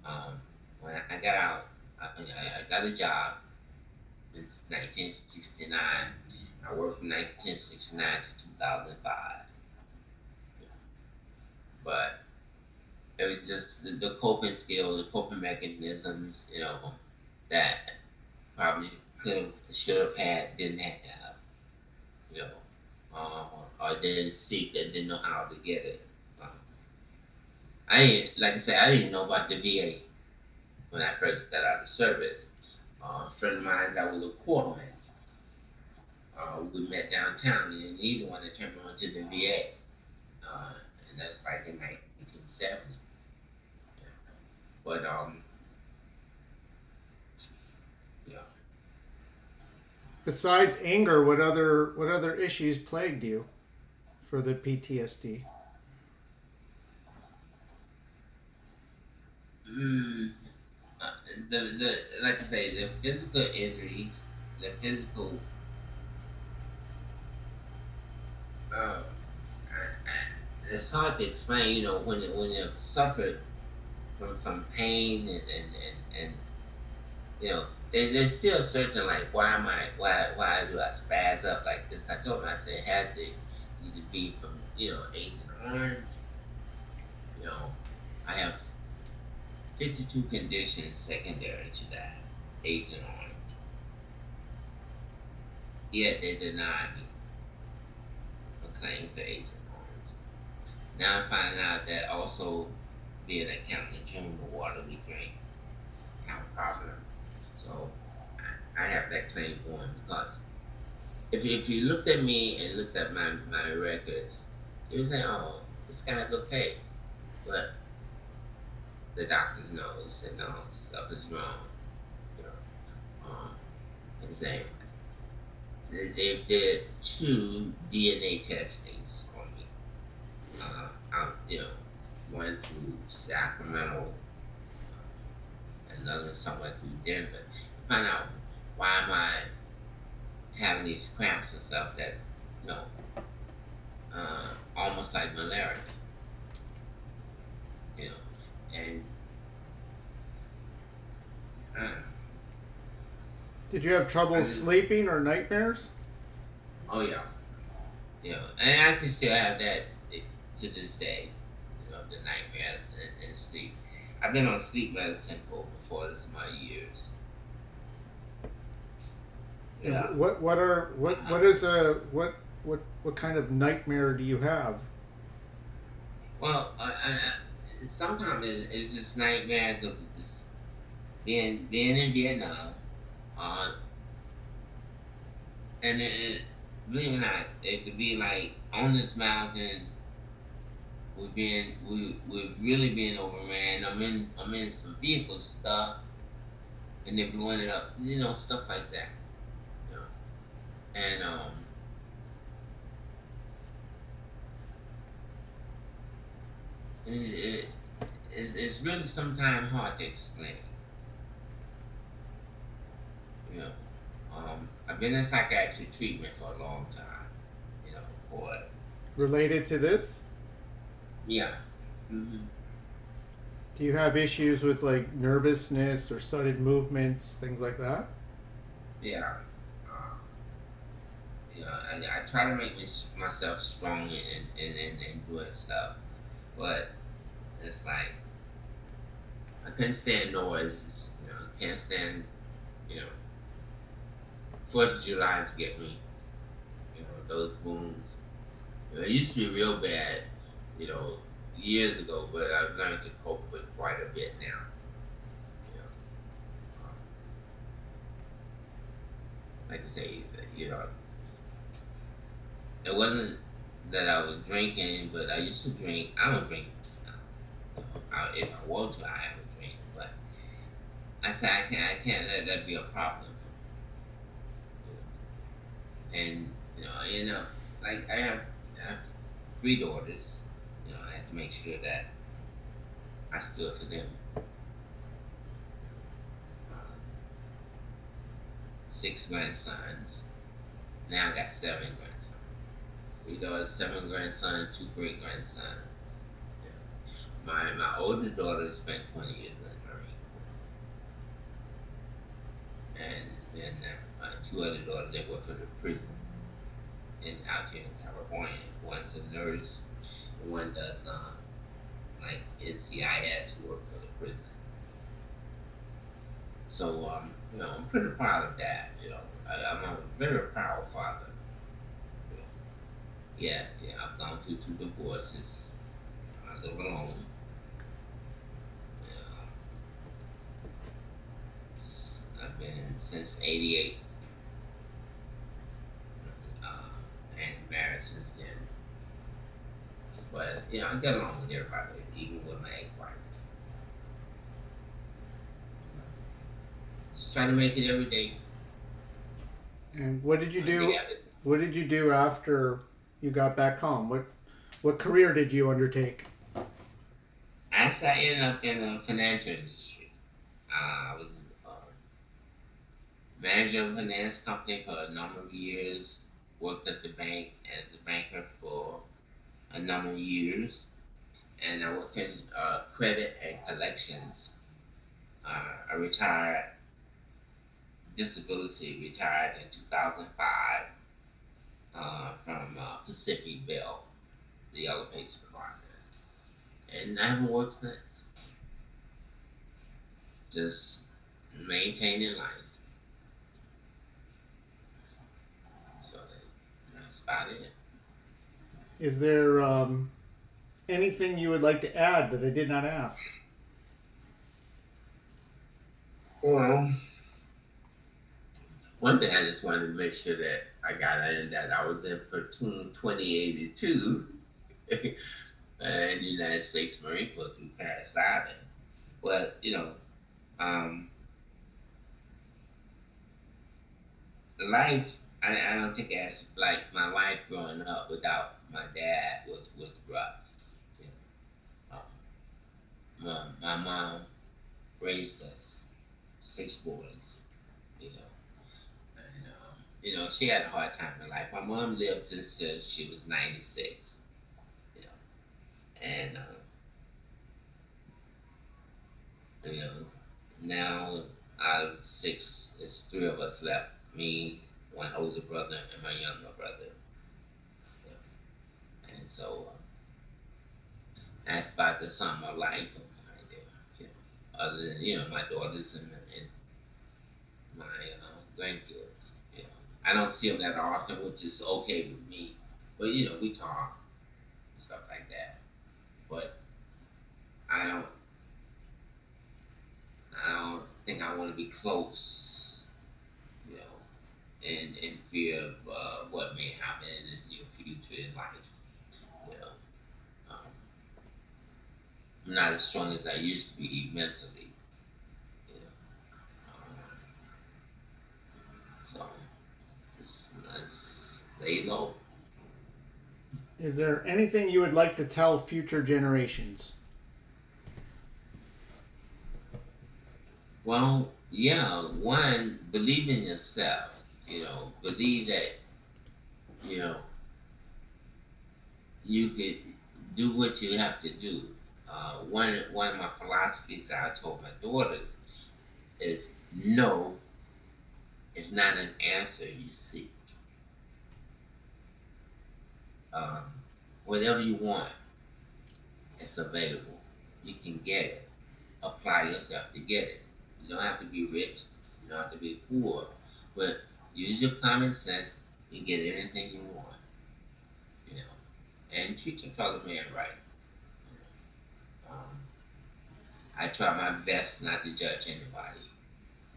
know. When I got out, I got a job. It's 1969. I worked from 1969 to 2005. But it was just the coping skills, the coping mechanisms, that probably could have, should have had, didn't have, you know, or didn't seek, that didn't know how to get it. Like I said, I didn't know about the VA when I first got out of service. A friend of mine that was a corpsman, we met downtown, and he the one that turned me on to the VA, and that's like in 1970. But yeah. Besides anger, what other issues plagued you for the PTSD? The like I say, the physical injuries, the physical. It's hard to explain, when you've suffered from pain and there's still certain, like, why do I spaz up like this? I told him, I said, it has to either be from Agent Orange. I have 52 conditions secondary to that Agent Orange. Yet they denied me a claim for Agent Orange. Now I'm finding out that also being a county drinking the water we drink have a problem. So I have that claim going because if you looked at me and looked at my records, you would say, "Oh, this guy's okay," but the doctors know. They said, "No, stuff is wrong." Exam. They did 2 DNA testings on me. One through Sacramento, another somewhere through Denver. Find out why am I having these cramps and stuff that, almost like malaria. And Did you have trouble sleeping or nightmares? Oh yeah, and I can still have that to this day. The nightmares and sleep. I've been on sleep medicine for this amount of years. Yeah. What kind of nightmare do you have? Well, sometimes it's just nightmares of just being in Vietnam, and believe it or not, it could be like on this mountain. We've really been overran. I'm in some vehicle stuff, and they're blowing it up. Stuff like that. And it's really sometimes hard to explain. been in psychiatric treatment for a long time, for it. Related to this? Yeah. Mm-hmm. Do you have issues with like nervousness or sudden movements, things like that? Yeah. Uh, I try to make myself strong and doing stuff, but it's like I couldn't stand noises. Can't stand, you know, 4th of July to get me. Those booms. It used to be real bad, you know, years ago, but I've learned to cope with quite a bit now. You know, um, like I say, it wasn't that I was drinking, but I used to drink. I don't drink now. If I want to, I have a drink, but I said I can't let that be a problem for me. And like I have 3 daughters. I have to make sure that I stood for them. 6 grandsons. Now I got 7 grandsons. 3 daughters, 7 grandsons, 2 great grandsons. My oldest daughter spent 20 years in the Marine Corps, and then my 2 other daughters, they work for the prison out here in California. One's a nurse, and one does like NCIS work for the prison. So I'm pretty proud of that. I'm a very proud father. Yeah, I've gone through 2 divorces. I live alone. I've been since '88, and married since then. But I get along with everybody, even with my ex-wife. Just try to make it every day. And what did you do? What did you do after you got back home? What career did you undertake? Actually, I ended up in the financial industry. I was manager of a finance company for a number of years. Worked at the bank as a banker for a number of years, and I worked in credit and collections. I retired retired in 2005 from Pacific Bell, the elevator provider. And I haven't worked since. Just maintaining life. So that's about it. Is there anything you would like to add that I did not ask? Well, one thing I just wanted to make sure that I got in that I was in platoon 2082 in the United States Marine Corps through Paris Island. But life. I don't think that's like my life growing up without my dad was rough. My mom raised us 6 boys. And she had a hard time in life. My mom lived until she was 96. And now out of 6, there's 3 of us left. Me, 1 older brother, and my younger brother. And so that's about the sum of life right there. Other than my daughters and my grandkids. I don't see them that often, which is okay with me. But we talk and stuff like that. But I don't think I want to be close. In fear of what may happen in your future in life. I'm not as strong as I used to be mentally. So let's lay low. Is there anything you would like to tell future generations? Well, one, believe in yourself. believe that, you know, you could do what you have to do. One of my philosophies that I told my daughters is no is not an answer you seek. Um, Whatever you want, it's available. You can get it. Apply yourself to get it. You don't have to be rich. You don't have to be poor. But use your common sense to get anything you want. You know, and treat your fellow man right. Um, I try my best not to judge anybody,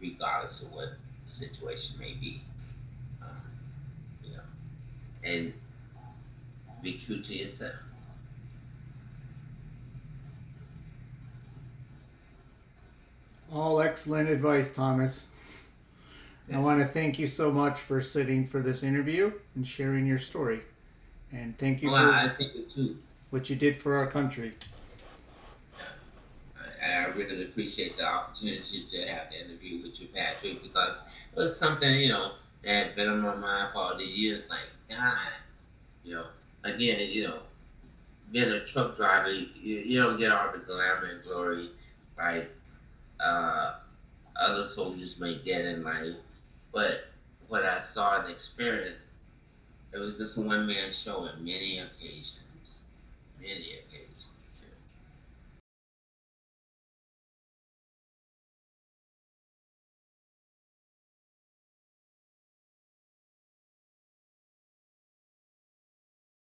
regardless of what the situation may be. Um, you know, and be true to yourself. All excellent advice, Thomas. I want to thank you so much for sitting for this interview and sharing your story. And thank you Well, for I think it too. what you did for our country. I really appreciate the opportunity to have the interview with you, Patrick, because it was something, that had been on my mind for all these years. Like, God, again, being a truck driver, you don't get all the glamour and glory like other soldiers may get in life. But what I saw and experienced, it was just a one-man show on many occasions. Many occasions.